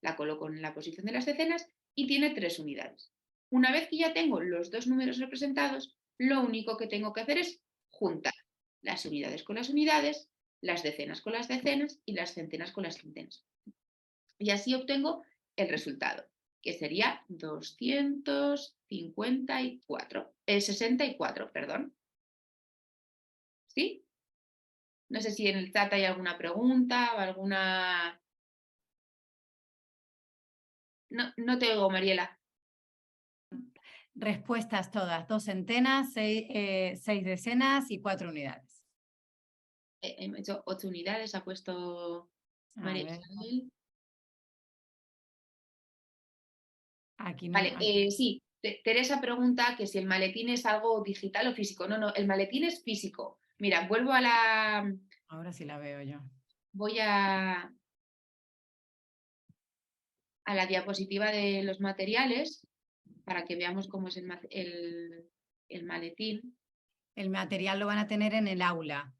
B: la coloco en la posición de las decenas y tiene 3 unidades. Una vez que ya tengo los dos números representados, lo único que tengo que hacer es juntar las unidades con las unidades, las decenas con las decenas y las centenas con las centenas. Y así obtengo el resultado, que sería 254, 64, perdón. ¿Sí? No sé si en el chat hay alguna pregunta o alguna. No, no te oigo, Mariela.
A: respuestas todas, 2 centenas, 6 decenas y 4 unidades.
B: Hemos hecho 8 unidades, ha puesto
A: A
B: María
A: ver,
B: Isabel.
A: aquí no.
B: Vale, sí. Teresa pregunta que si el maletín es algo digital o físico. No, no, el maletín es físico. Mira, vuelvo a la.
A: Ahora sí la veo yo.
B: Voy a la diapositiva de los materiales para que veamos cómo es el maletín.
A: El material lo van a tener en el aula.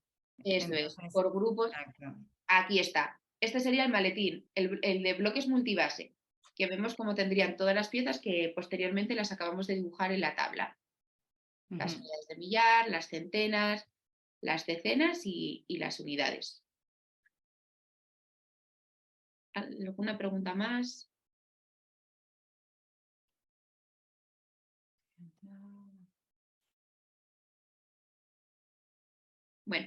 B: Eso es,
A: Entonces,
B: por grupos.
A: exacto.
B: Aquí está. Este sería el maletín, el de bloques multibase, que vemos cómo tendrían todas las piezas que posteriormente las acabamos de dibujar en la tabla. Las unidades de millar, las centenas, las decenas y las unidades. ¿Alguna pregunta más? Bueno,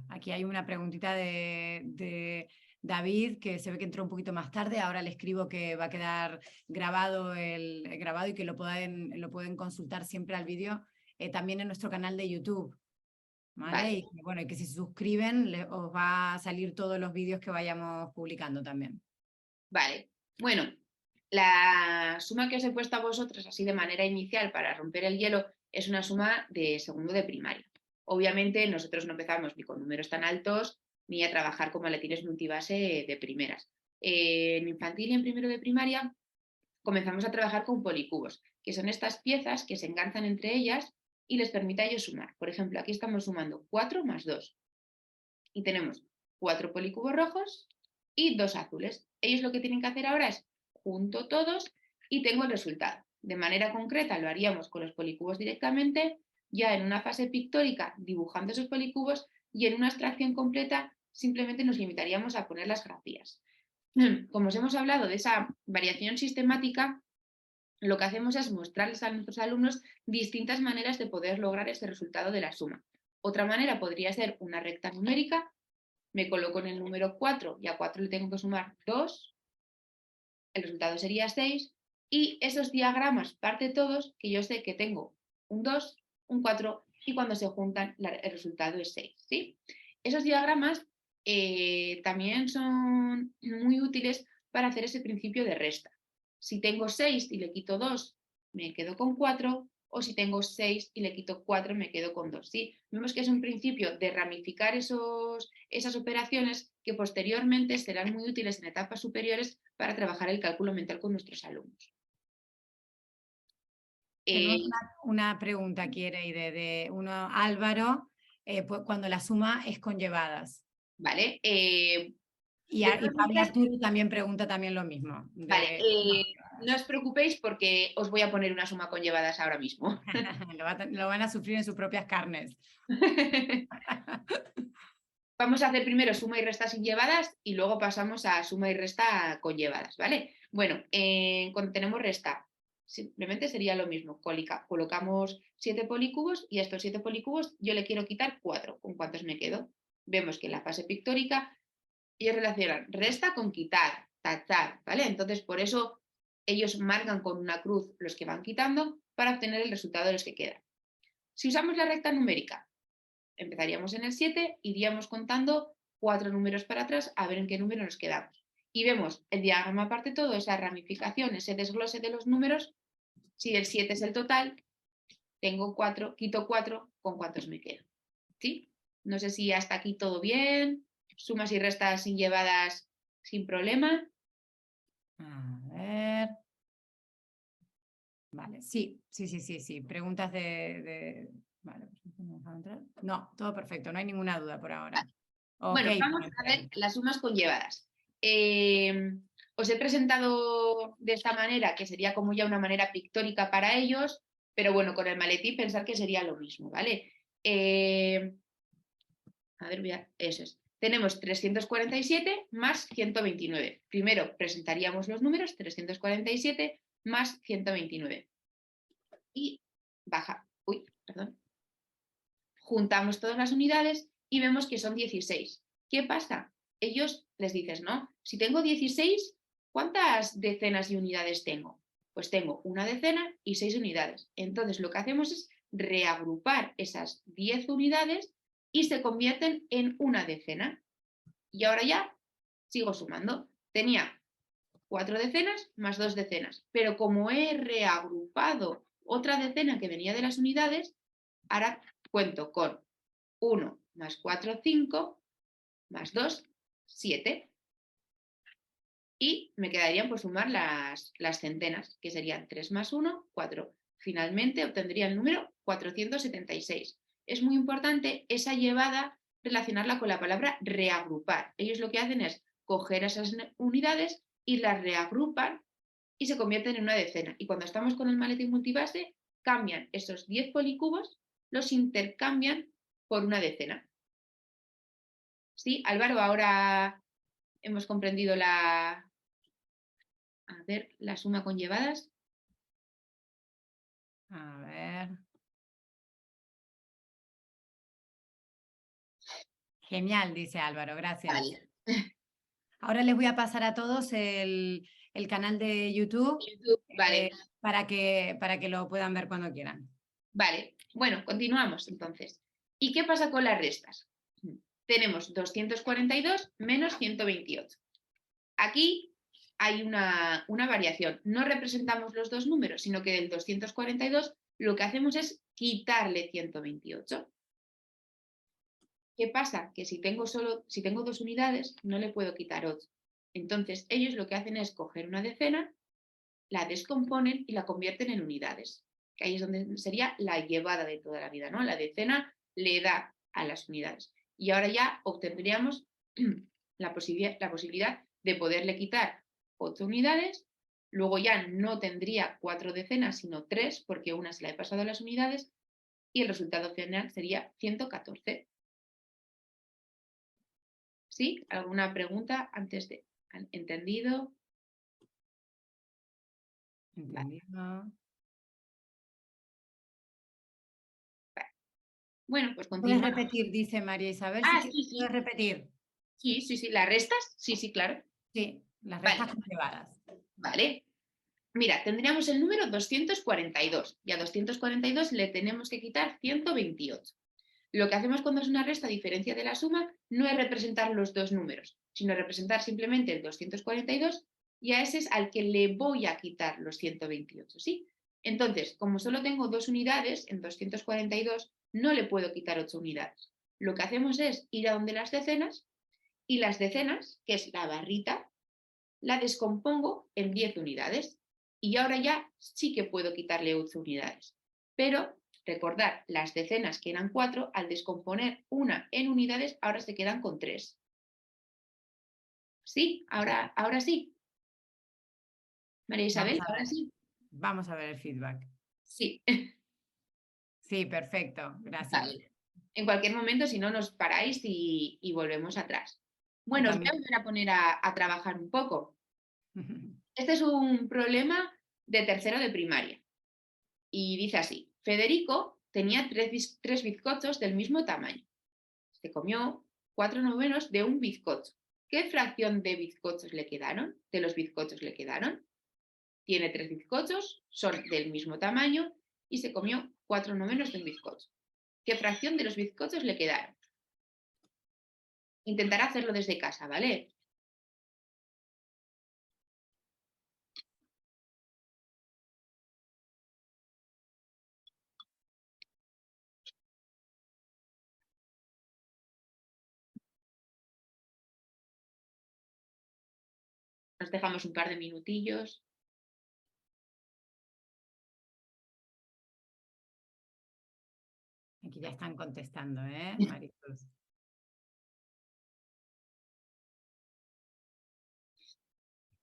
A: Aquí hay una preguntita de David, que se ve que entró un poquito más tarde. Ahora le escribo que va a quedar grabado grabado y que lo pueden consultar siempre al vídeo también en nuestro canal de YouTube. ¿Vale?
B: vale,
A: Y bueno, y que si se suscriben os va a salir todos los vídeos que vayamos publicando también.
B: vale. Bueno, la suma que os he puesto a vosotros así de manera inicial para romper el hielo es una suma de segundo de primaria. Obviamente nosotros no empezamos ni con números tan altos ni a trabajar con maletines multibase de primeras. En infantil y en primero de primaria comenzamos a trabajar con policubos, que son estas piezas que se enganchan entre ellas y les permite a ellos sumar. Por ejemplo, aquí estamos sumando 4 más 2 y tenemos 4 policubos rojos y 2 azules. Ellos lo que tienen que hacer ahora es junto todos y tengo el resultado. De manera concreta lo haríamos con los policubos directamente, ya en una fase pictórica dibujando esos policubos y en una abstracción completa simplemente nos limitaríamos a poner las grafías. Como os hemos hablado de esa variación sistemática, lo que hacemos es mostrarles a nuestros alumnos distintas maneras de poder lograr ese resultado de la suma. Otra manera podría ser una recta numérica. Me coloco en el número 4 y a 4 le tengo que sumar 2, el resultado sería 6, y esos diagramas parte todos, que yo sé que tengo un 2, un 4, y cuando se juntan el resultado es 6. ¿Sí? Esos diagramas también son muy útiles para hacer ese principio de resta. Si tengo 6 y le quito 2, me quedo con 4, o si tengo 6 y le quito 4, me quedo con 2. ¿Sí? Vemos que es un principio de ramificar esas operaciones que posteriormente serán muy útiles en etapas superiores para trabajar el cálculo mental con nuestros alumnos.
A: Tenemos
B: Eh,
A: una pregunta aquí, Ereide, de uno Álvaro, cuando la suma es con llevadas.
B: vale, de
A: Y
B: todas
A: Pablo
B: maneras,
A: Arturo también pregunta también lo mismo.
B: vale, no os preocupéis porque os voy a poner una suma con llevadas ahora mismo.
A: Lo van a sufrir en sus propias carnes.
B: Vamos a hacer primero suma y resta sin llevadas y luego pasamos a suma y resta con llevadas, ¿vale? Bueno, cuando tenemos resta, simplemente sería lo mismo. Colocamos 7 policubos y a estos 7 policubos yo le quiero quitar 4. ¿Con cuántos me quedo? Vemos que en la fase pictórica ellos relacionan resta con quitar, tachar, ¿vale? Entonces, por eso ellos marcan con una cruz los que van quitando para obtener el resultado de los que quedan. Si usamos la recta numérica, empezaríamos en el 7, iríamos contando 4 números para atrás a ver en qué número nos quedamos. Y vemos el diagrama aparte todo, esa ramificación, ese desglose de los números. Si el 7 es el total, tengo 4, quito 4, ¿con cuántos me quedo? ¿Sí? No sé si hasta aquí todo bien, sumas y restas sin llevadas sin problema.
A: A ver. Vale, sí. Preguntas Vale, no, todo perfecto, no hay ninguna duda por ahora. Ok,
B: Bueno, vamos a ver las sumas conllevadas. Os he presentado de esta manera, que sería como ya una manera pictórica para ellos, pero bueno, con el maletín pensar que sería lo mismo, ¿vale? A ver, eso es. Tenemos 347 más 129. Primero presentaríamos los números, 347 más 129. Y baja, perdón. Juntamos todas las unidades y vemos que son 16. ¿Qué pasa? Ellos les dices, ¿no? Si tengo 16, ¿cuántas decenas y unidades tengo? Pues tengo una decena y 6 unidades. Entonces lo que hacemos es reagrupar esas 10 unidades y se convierten en una decena. Y ahora ya sigo sumando. Tenía 4 decenas más 2 decenas, pero como he reagrupado otra decena que venía de las unidades, ahora cuento con 1 más 4, 5, más 2, 7. Y me quedarían por sumar las centenas, que serían 3 más 1, 4. Finalmente obtendría el número 476. Es muy importante esa llevada relacionarla con la palabra reagrupar. Ellos lo que hacen es coger esas unidades y las reagrupan y se convierten en una decena. Y cuando estamos con el maletín multibase, cambian esos 10 policubos, los intercambian por una decena. ¿Sí, Álvaro? Ahora hemos comprendido la suma con llevadas.
A: A ver. Genial, dice Álvaro, gracias.
B: Vale.
A: Ahora les voy a pasar a todos el canal de YouTube
B: Vale.
A: para que lo puedan ver cuando quieran.
B: Vale, bueno, continuamos entonces. ¿Y qué pasa con las restas? Tenemos 242 menos 128. Aquí hay una variación. No representamos los dos números, sino que del 242 lo que hacemos es quitarle 128. ¿Qué pasa? Que si tengo dos unidades, no le puedo quitar 8. Entonces, ellos lo que hacen es coger una decena, la descomponen y la convierten en unidades. Que ahí es donde sería la llevada de toda la vida, ¿no? La decena le da a las unidades. Y ahora ya obtendríamos la posibilidad de poderle quitar 8 unidades, luego ya no tendría 4 decenas, sino 3, porque una se la he pasado a las unidades, y el resultado final sería 114. ¿Sí? ¿Alguna pregunta antes de...? ¿Han entendido?
A: ¿Entendido?
B: Vale. Bueno, pues
A: Puedes
B: continuamos.
A: repetir, dice María Isabel.
B: Sí, sí.
A: Puedes repetir.
B: Sí. ¿Las restas? Sí, claro.
A: Sí, las
B: Vale.
A: restas conllevadas.
B: Vale. Mira, tendríamos el número 242 y a 242 le tenemos que quitar 128. Lo que hacemos cuando es una resta a diferencia de la suma no es representar los dos números, sino representar simplemente el 242 y a ese es al que le voy a quitar los 128, ¿sí? Entonces, como solo tengo 2 unidades, en 242 no le puedo quitar 8 unidades. Lo que hacemos es ir a donde las decenas y las decenas, que es la barrita, la descompongo en 10 unidades. Y ahora ya sí que puedo quitarle 8 unidades. Pero recordad, las decenas que eran 4, al descomponer una en unidades, ahora se quedan con 3. ¿Sí? Ahora sí. María Isabel, ahora sí.
A: Vamos a ver el feedback.
B: Sí.
A: Sí, perfecto. Gracias.
B: Vale. En cualquier momento, si no, nos paráis y volvemos atrás. Bueno, os voy a volver a poner a trabajar un poco. Este es un problema de tercero de primaria. Y dice así: Federico tenía tres bizcochos del mismo tamaño. Se comió 4/9 de un bizcocho. ¿Qué fracción de bizcochos le quedaron? De los bizcochos le quedaron. Tiene 3 bizcochos, son del mismo tamaño y se comió 4/9 de un bizcocho. ¿Qué fracción de los bizcochos le quedaron? Intentará hacerlo desde casa, ¿vale? Nos dejamos un par de minutillos.
A: Aquí ya están contestando, Maricruz?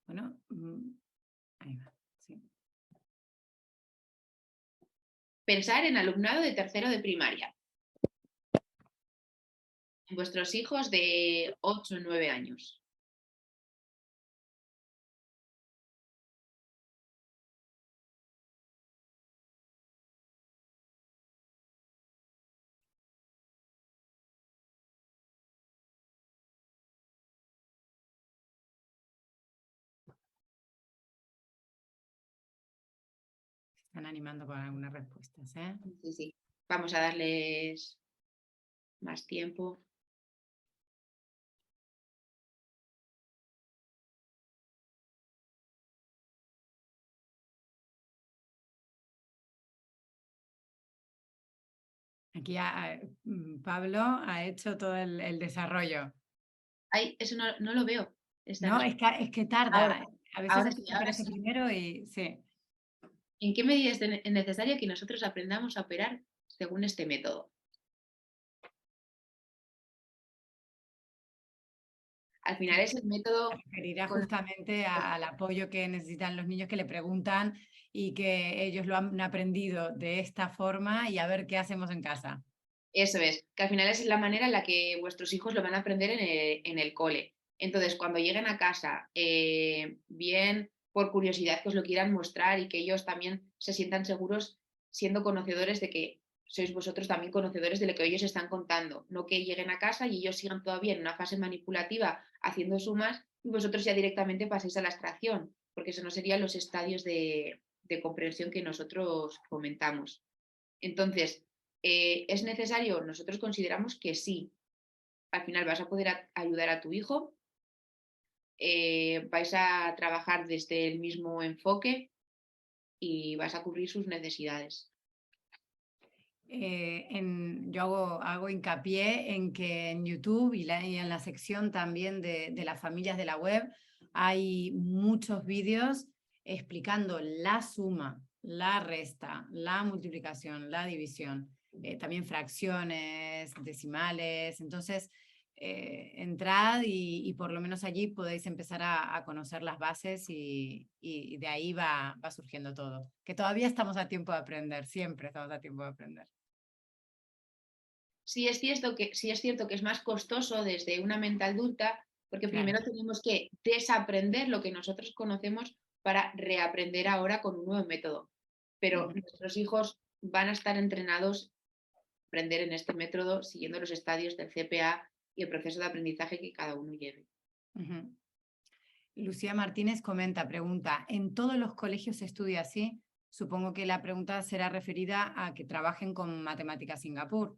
A: Bueno, ahí va, sí.
B: Pensar en alumnado de tercero de primaria. En vuestros hijos de 8 o 9 años.
A: Están animando con algunas respuestas,
B: Sí. Vamos a darles más tiempo.
A: Aquí Pablo ha hecho todo el desarrollo.
B: Ay, eso no lo veo.
A: No, es que tarda.
B: Ahora,
A: A veces
B: ahora
A: esto
B: sí,
A: aparece primero y sí.
B: ¿En qué medida es necesario que nosotros aprendamos a operar según este método? Al final es el método...
A: Se referirá justamente al apoyo que necesitan los niños que le preguntan y que ellos lo han aprendido de esta forma y a ver qué hacemos en casa.
B: Eso es, que al final es la manera en la que vuestros hijos lo van a aprender en el cole. Entonces, cuando lleguen a casa, bien por curiosidad que os lo quieran mostrar y que ellos también se sientan seguros siendo conocedores de que sois vosotros también conocedores de lo que ellos están contando, no que lleguen a casa y ellos sigan todavía en una fase manipulativa haciendo sumas y vosotros ya directamente paséis a la abstracción, porque eso no serían los estadios de comprensión que nosotros comentamos. Entonces, ¿es necesario? Nosotros consideramos que sí. Al final vas a poder ayudar a tu hijo, vais a trabajar desde el mismo enfoque y vas a cubrir sus necesidades.
A: Yo hago hincapié en que en YouTube y en la sección también de las familias de la web hay muchos vídeos explicando la suma, la resta, la multiplicación, la división, también fracciones, decimales. Entonces, entrad y por lo menos allí podéis empezar a conocer las bases y de ahí va surgiendo todo. Que todavía estamos a tiempo de aprender, siempre estamos a tiempo de aprender.
B: Sí es cierto que es más costoso desde una mente adulta, porque primero tenemos que desaprender lo que nosotros conocemos para reaprender ahora con un nuevo método. Pero nuestros hijos van a estar entrenados a aprender en este método siguiendo los estadios del CPA y el proceso de aprendizaje que cada uno lleve.
A: Lucía Martínez pregunta, ¿en todos los colegios se estudia así? Supongo que la pregunta será referida a que trabajen con Matemáticas Singapur.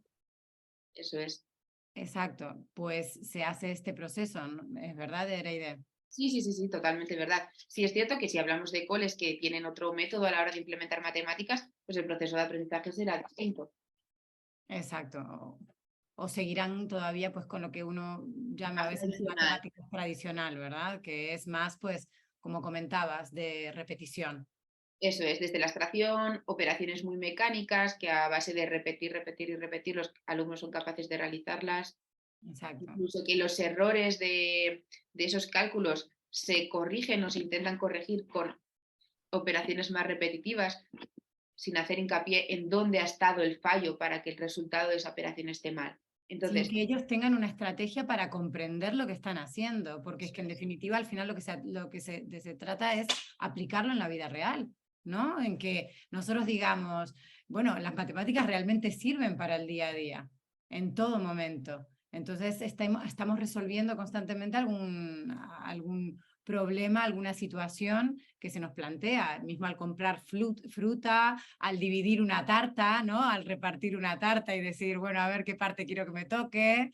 B: Eso es.
A: Exacto, pues se hace este proceso, ¿no? ¿Es verdad, Ereide?
B: Sí, totalmente verdad. Sí es cierto que si hablamos de coles que tienen otro método a la hora de implementar matemáticas, pues el proceso de aprendizaje será distinto.
A: Exacto. O seguirán todavía pues con lo que uno llama a veces matemáticas tradicional, ¿verdad? Que es más, pues, como comentabas, de repetición.
B: Eso es, desde la abstracción, operaciones muy mecánicas que a base de repetir los alumnos son capaces de realizarlas.
A: Exacto.
B: Incluso que los errores de esos cálculos se corrigen o se intentan corregir con operaciones más repetitivas, sin hacer hincapié en dónde ha estado el fallo para que el resultado de esa operación esté mal. Entonces,
A: sin que ellos tengan una estrategia para comprender lo que están haciendo, porque es que en definitiva al final lo que se trata es aplicarlo en la vida real, ¿no? En que nosotros digamos, bueno, las matemáticas realmente sirven para el día a día, en todo momento. Entonces estamos resolviendo constantemente algún problema, alguna situación que se nos plantea, mismo al comprar fruta, al dividir una tarta, ¿no? Al repartir una tarta y decir, bueno, a ver qué parte quiero que me toque,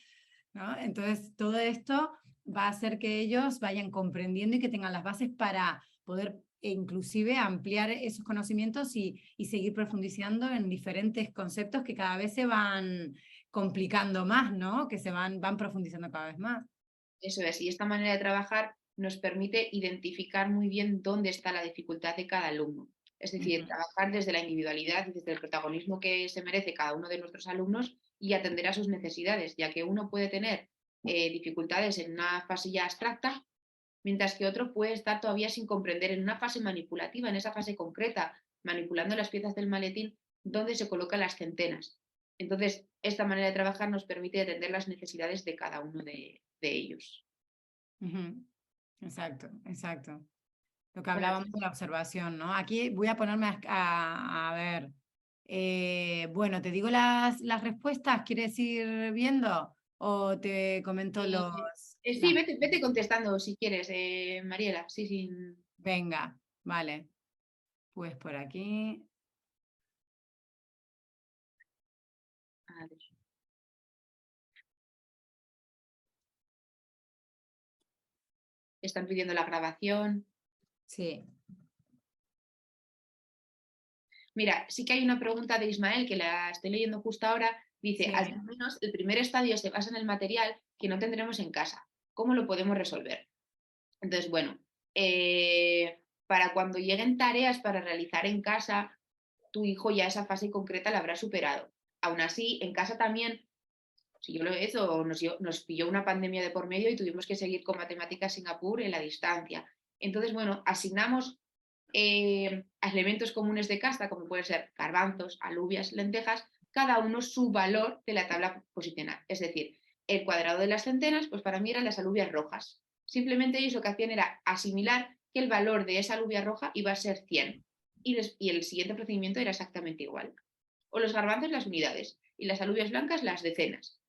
A: ¿no? Entonces, todo esto va a hacer que ellos vayan comprendiendo y que tengan las bases para poder inclusive ampliar esos conocimientos y seguir profundizando en diferentes conceptos que cada vez se van complicando más, ¿no? Que se van profundizando cada vez más.
B: Eso es, y esta manera de trabajar nos permite identificar muy bien dónde está la dificultad de cada alumno. Es decir, trabajar desde la individualidad y desde el protagonismo que se merece cada uno de nuestros alumnos y atender a sus necesidades, ya que uno puede tener dificultades en una fase ya abstracta, mientras que otro puede estar todavía sin comprender en una fase manipulativa, en esa fase concreta, manipulando las piezas del maletín donde se colocan las centenas. Entonces, esta manera de trabajar nos permite atender las necesidades de cada uno de ellos.
A: Exacto, exacto. Lo que hablábamos de la observación, ¿no? Aquí voy a ponerme a ver. Bueno, ¿te digo las respuestas? ¿Quieres ir viendo? ¿O te comento los...?
B: Sí, vete contestando si quieres, Mariela. Sí.
A: Venga, vale. Pues por aquí.
B: A ver. Están pidiendo la grabación.
A: Sí.
B: Mira, sí que hay una pregunta de Ismael que la estoy leyendo justo ahora. Dice,
A: Sí.
B: al menos el primer estadio se basa en el material que no tendremos en casa. ¿Cómo lo podemos resolver? Entonces, bueno, para cuando lleguen tareas para realizar en casa, tu hijo ya esa fase concreta la habrá superado. Aún así, en casa también, si yo lo he hecho, nos pilló una pandemia de por medio y tuvimos que seguir con Matemáticas Singapur en la distancia. Entonces, bueno, asignamos elementos comunes de casta, como pueden ser garbanzos, alubias, lentejas, cada uno su valor de la tabla posicional. Es decir, el cuadrado de las centenas, pues para mí eran las alubias rojas. Simplemente ellos lo que hacían era asimilar que el valor de esa alubia roja iba a ser 100 y el siguiente procedimiento era exactamente igual. o los garbanzos las unidades y las alubias blancas las decenas.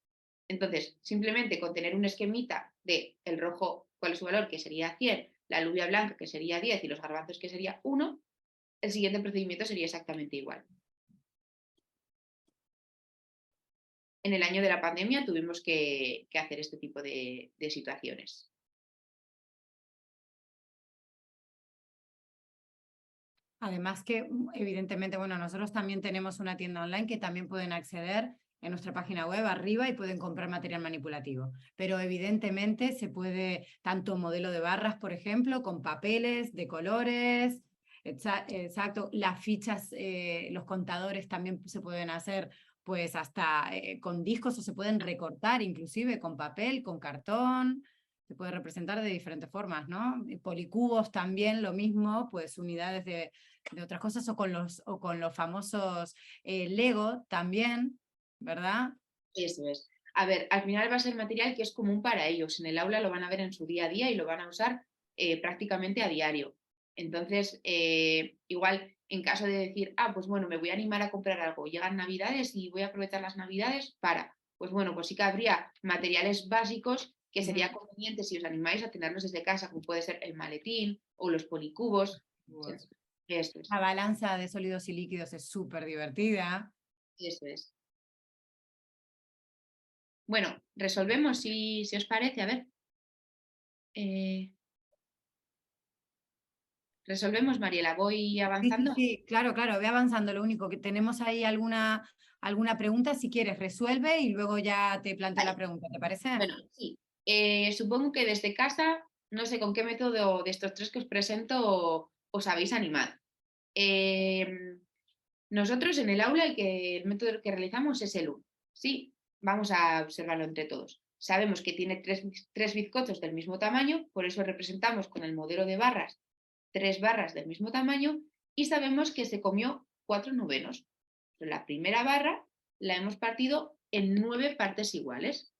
B: Entonces, simplemente con tener un esquemita de el rojo, cuál es su valor, que sería 100, la alubia blanca, que sería 10, y los garbanzos, que sería 1, el siguiente procedimiento sería exactamente igual. En el año de la pandemia tuvimos que hacer este tipo de situaciones.
A: Además que, evidentemente, bueno, nosotros también tenemos una tienda online que también pueden acceder en nuestra página web arriba y pueden comprar material manipulativo. Pero evidentemente se puede, tanto modelo de barras, por ejemplo, con papeles de colores, exacto, las fichas, los contadores también se pueden hacer pues hasta con discos o se pueden recortar inclusive con papel, con cartón. Se puede representar de diferentes formas, ¿no? Policubos también, lo mismo, pues unidades de otras cosas, o con los famosos Lego también, ¿verdad?
B: Eso es. A ver, al final va a ser material que es común para ellos. En el aula lo van a ver en su día a día y lo van a usar prácticamente a diario. Entonces, igual en caso de decir, pues bueno, me voy a animar a comprar algo, llegan Navidades y voy a aprovechar las Navidades pues bueno, pues sí que habría materiales básicos que sería conveniente si os animáis a tenerlos desde casa, como puede ser el maletín o los policubos. Eso es.
A: La balanza de sólidos y líquidos es súper divertida.
B: Eso es. Bueno, resolvemos si os parece, a ver. Resolvemos, Mariela, voy
A: Sí, sí,
B: avanzando.
A: sí, claro, claro, ve avanzando. Lo único que tenemos ahí alguna pregunta, si quieres, resuelve y luego ya te planteo la
B: Vale.
A: pregunta, ¿te parece?
B: Bueno, sí. Supongo que desde casa, no sé con qué método de estos tres que os presento os habéis animado. Nosotros en el aula el método que realizamos es el 1. Sí, vamos a observarlo entre todos. Sabemos que tiene tres bizcochos del mismo tamaño, por eso representamos con el modelo de barras 3 barras del mismo tamaño, y sabemos que se comió 4 novenos. La primera barra la hemos partido en 9 partes iguales,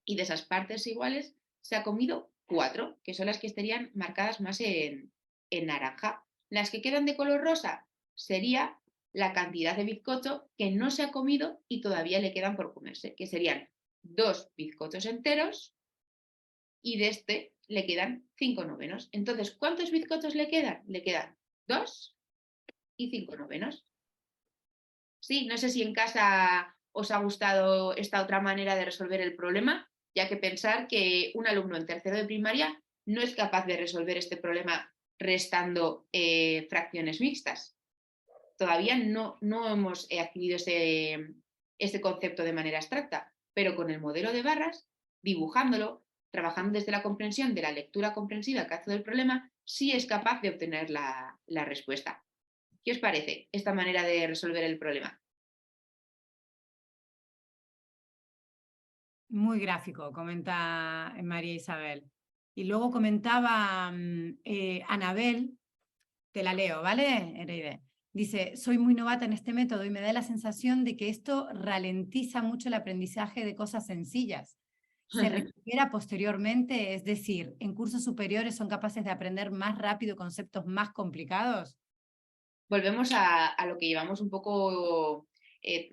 B: y de esas partes iguales se ha comido 4, que son las que estarían marcadas más en naranja. Las que quedan de color rosa sería la cantidad de bizcocho que no se ha comido y todavía le quedan por comerse, que serían 2 bizcochos enteros, y de este le quedan 5 novenos. Entonces, ¿cuántos bizcochos le quedan? Le quedan 2 y 5 novenos. Sí, no sé si en casa os ha gustado esta otra manera de resolver el problema, ya que pensar que un alumno en tercero de primaria no es capaz de resolver este problema restando fracciones mixtas. Todavía no hemos adquirido ese concepto de manera abstracta, pero con el modelo de barras, dibujándolo, trabajando desde la comprensión de la lectura comprensiva que hace del problema, sí es capaz de obtener la respuesta. ¿Qué os parece esta manera de resolver el problema?
A: Muy gráfico, comenta María Isabel. Y luego comentaba Anabel, te la leo, ¿vale? Ereide. Dice, soy muy novata en este método y me da la sensación de que esto ralentiza mucho el aprendizaje de cosas sencillas. Se recupera posteriormente, es decir, en cursos superiores son capaces de aprender más rápido conceptos más complicados.
B: Volvemos a lo que llevamos un poco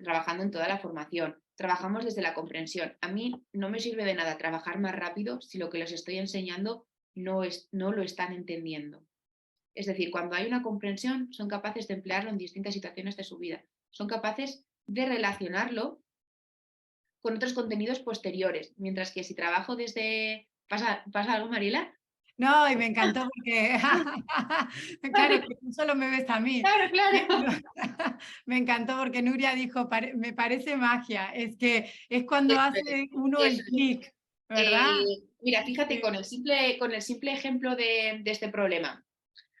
B: trabajando en toda la formación. Trabajamos desde la comprensión. A mí no me sirve de nada trabajar más rápido si lo que les estoy enseñando no lo están entendiendo. Es decir, cuando hay una comprensión, son capaces de emplearlo en distintas situaciones de su vida. Son capaces de relacionarlo con otros contenidos posteriores. Mientras que si trabajo desde... ¿Pasa algo, Mariela?
A: No, y me encantó porque, claro, que no solo me ves a mí.
B: Claro, claro.
A: Me encantó porque Nuria dijo, me parece magia, es que es cuando hace uno
B: Eso
A: el
B: es.
A: clic, ¿verdad?
B: Mira, fíjate, con el simple ejemplo de este problema,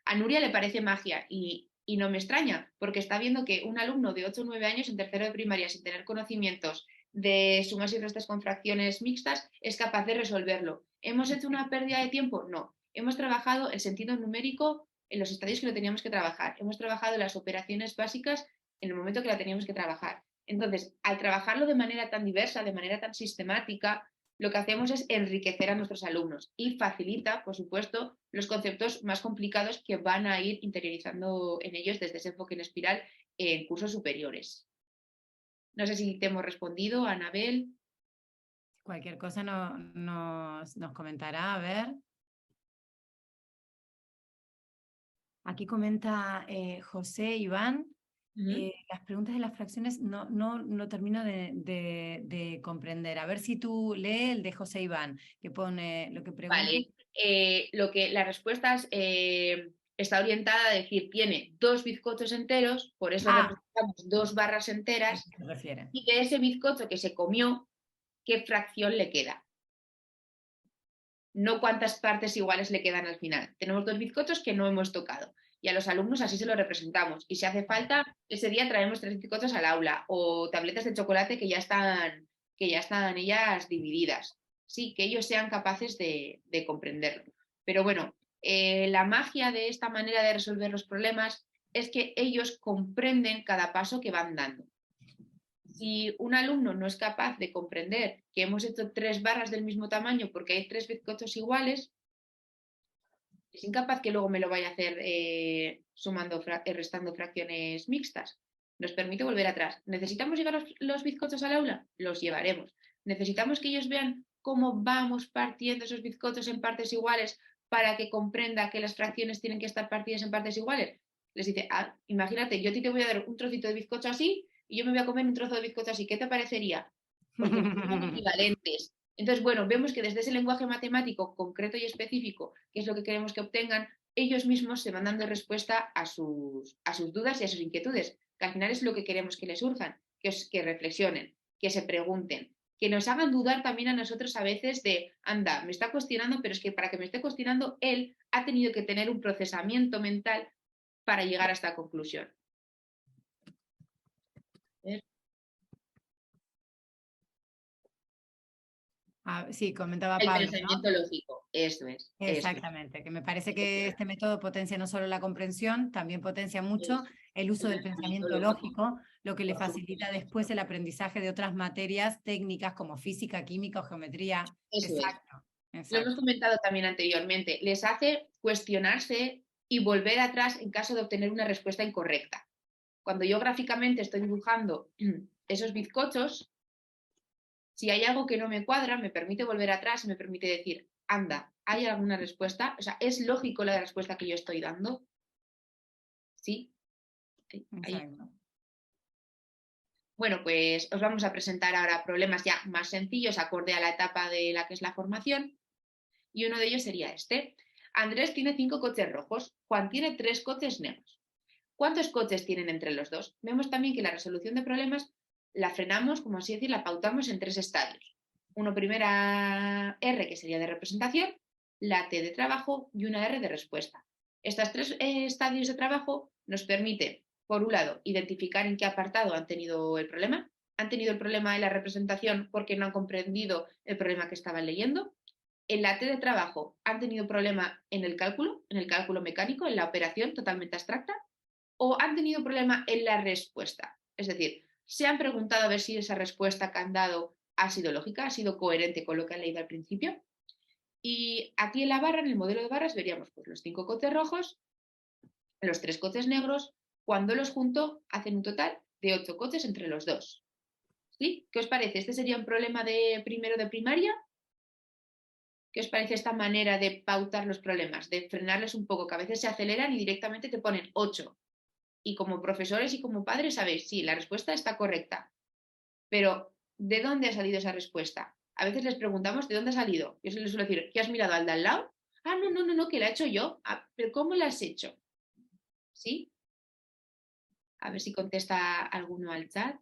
B: a Nuria le parece magia y no me extraña, porque está viendo que un alumno de 8 o 9 años en tercero de primaria, sin tener conocimientos de sumas y restas con fracciones mixtas, es capaz de resolverlo. ¿Hemos hecho una pérdida de tiempo? No. Hemos trabajado el sentido numérico en los estadios que lo teníamos que trabajar. Hemos trabajado las operaciones básicas en el momento que la teníamos que trabajar. Entonces, al trabajarlo de manera tan diversa, de manera tan sistemática, lo que hacemos es enriquecer a nuestros alumnos y facilita, por supuesto, los conceptos más complicados que van a ir interiorizando en ellos desde ese enfoque en espiral en cursos superiores. No sé si te hemos respondido, Anabel.
A: Cualquier cosa nos comentará, a ver. Aquí comenta José Iván. Las preguntas de las fracciones no termino de comprender. A ver si tú lee el de José Iván, que pone lo que pregunta.
B: Vale, la respuesta está orientada a decir, tiene 2 bizcochos enteros, por eso representamos 2 barras enteras,
A: ¿A qué se refiere?
B: y de ese bizcocho que se comió, ¿qué fracción le queda? No cuántas partes iguales le quedan al final. Tenemos 2 bizcochos que no hemos tocado. Y a los alumnos así se lo representamos. Y si hace falta, ese día traemos 3 bizcochos al aula o tabletas de chocolate que ya están ellas divididas. Sí, que ellos sean capaces de comprenderlo. Pero bueno, la magia de esta manera de resolver los problemas es que ellos comprenden cada paso que van dando. Si un alumno no es capaz de comprender que hemos hecho 3 barras del mismo tamaño porque hay 3 bizcochos iguales, es incapaz que luego me lo vaya a hacer restando fracciones mixtas. Nos permite volver atrás. ¿Necesitamos llevar los bizcochos al aula? Los llevaremos. ¿Necesitamos que ellos vean cómo vamos partiendo esos bizcochos en partes iguales para que comprenda que las fracciones tienen que estar partidas en partes iguales? Les dice, imagínate, yo a ti te voy a dar un trocito de bizcocho así y yo me voy a comer un trozo de bizcocho así. ¿Qué te parecería? Porque son equivalentes. Entonces, bueno, vemos que desde ese lenguaje matemático concreto y específico, que es lo que queremos que obtengan, ellos mismos se van dando respuesta a sus dudas y a sus inquietudes, que al final es lo que queremos que les surjan, que reflexionen, que se pregunten, que nos hagan dudar también a nosotros a veces de, anda, me está cuestionando, pero es que para que me esté cuestionando, él ha tenido que tener un procesamiento mental para llegar a esta conclusión.
A: Sí, comentaba
B: El
A: Pablo,
B: pensamiento lógico, eso es.
A: Exactamente, que me parece que este método potencia no solo la comprensión, también potencia mucho el uso del pensamiento lógico, lo que le facilita después el aprendizaje de otras materias técnicas como física, química o geometría.
B: Eso
A: Exacto.
B: Lo hemos comentado también anteriormente. Les hace cuestionarse y volver atrás en caso de obtener una respuesta incorrecta. Cuando yo gráficamente estoy dibujando esos bizcochos, si hay algo que no me cuadra, me permite volver atrás y me permite decir, anda, ¿hay alguna respuesta? O sea, ¿es lógico la respuesta que yo estoy dando? Sí.
A: Exacto.
B: Bueno, pues os vamos a presentar ahora problemas ya más sencillos, acorde a la etapa de la que es la formación. Y uno de ellos sería este. Andrés tiene 5 coches rojos, Juan tiene 3 coches negros. ¿Cuántos coches tienen entre los dos? Vemos también que la resolución de problemas la frenamos, como así decir, la pautamos en 3 estadios. Uno primera R, que sería de representación, la T de trabajo y una R de respuesta. Estos 3 estadios de trabajo nos permiten, por un lado, identificar en qué apartado han tenido el problema. Han tenido el problema en la representación porque no han comprendido el problema que estaban leyendo. En la T de trabajo han tenido problema en el cálculo mecánico, en la operación totalmente abstracta, o han tenido problema en la respuesta. Es decir, se han preguntado a ver si esa respuesta que han dado ha sido lógica, ha sido coherente con lo que han leído al principio. Y aquí en la barra, en el modelo de barras, veríamos pues, los 5 coches rojos, los 3 coches negros, cuando los junto hacen un total de 8 coches entre los dos. ¿Sí? ¿Qué os parece? ¿Este sería un problema de primero de primaria? ¿Qué os parece esta manera de pautar los problemas? De frenarles un poco, que a veces se aceleran y directamente te ponen 8. Y como profesores y como padres sabéis, sí, la respuesta está correcta. Pero, ¿de dónde ha salido esa respuesta? A veces les preguntamos, ¿de dónde ha salido? Yo les suelo decir, ¿qué has mirado al de al lado? Ah, no, que la he hecho yo. Ah, ¿pero cómo la has hecho? ¿Sí? A ver si contesta alguno al chat.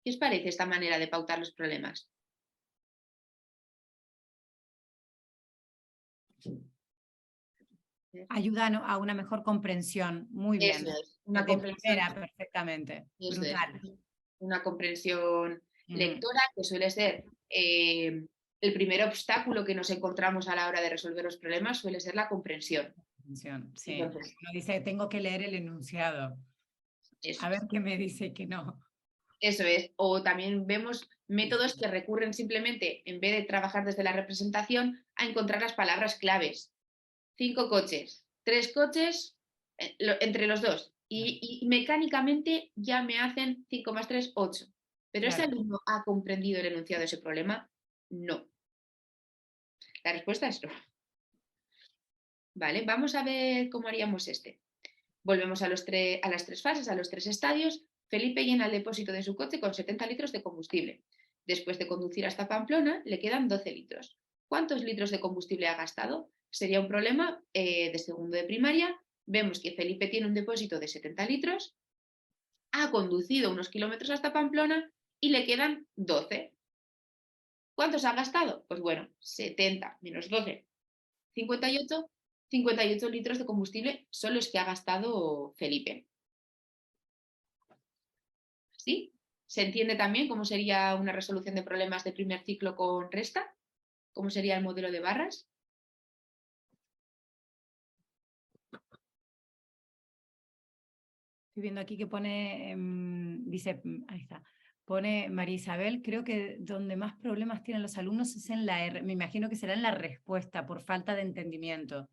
B: ¿Qué os parece esta manera de pautar los problemas?
A: Ayuda a una mejor comprensión. Muy bien.
B: Eso es, una
A: De
B: comprensión.
A: primera, perfectamente.
B: Eso
A: Brutal.
B: es, una comprensión lectora que suele ser el primer obstáculo que nos encontramos a la hora de resolver los problemas, suele ser la comprensión.
A: Sí.
B: Entonces,
A: uno dice, tengo que leer el enunciado. A ver qué me dice que no.
B: Eso es. O también vemos métodos que recurren simplemente, en vez de trabajar desde la representación, a encontrar las palabras claves. 5 coches, 3 coches entre los dos. Y mecánicamente ya me hacen 5 más 3, 8. ¿Pero ese
A: Claro.
B: alumno ha comprendido el enunciado de ese problema? No. La respuesta es no. Vale, vamos a ver cómo haríamos este. Volvemos a las 3 fases, a los 3 estadios. Felipe llena el depósito de su coche con 70 litros de combustible. Después de conducir hasta Pamplona, le quedan 12 litros. ¿Cuántos litros de combustible ha gastado? Sería un problema de segundo de primaria. Vemos que Felipe tiene un depósito de 70 litros, ha conducido unos kilómetros hasta Pamplona y le quedan 12. ¿Cuántos ha gastado? Pues bueno, 70 menos 12, 58. 58 litros de combustible son los que ha gastado Felipe. ¿Sí? ¿Se entiende también cómo sería una resolución de problemas de primer ciclo con resta? ¿Cómo sería el modelo de barras?
A: Estoy viendo aquí que pone, dice, ahí está, pone María Isabel, creo que donde más problemas tienen los alumnos es en la R, me imagino que será en la respuesta por falta de entendimiento.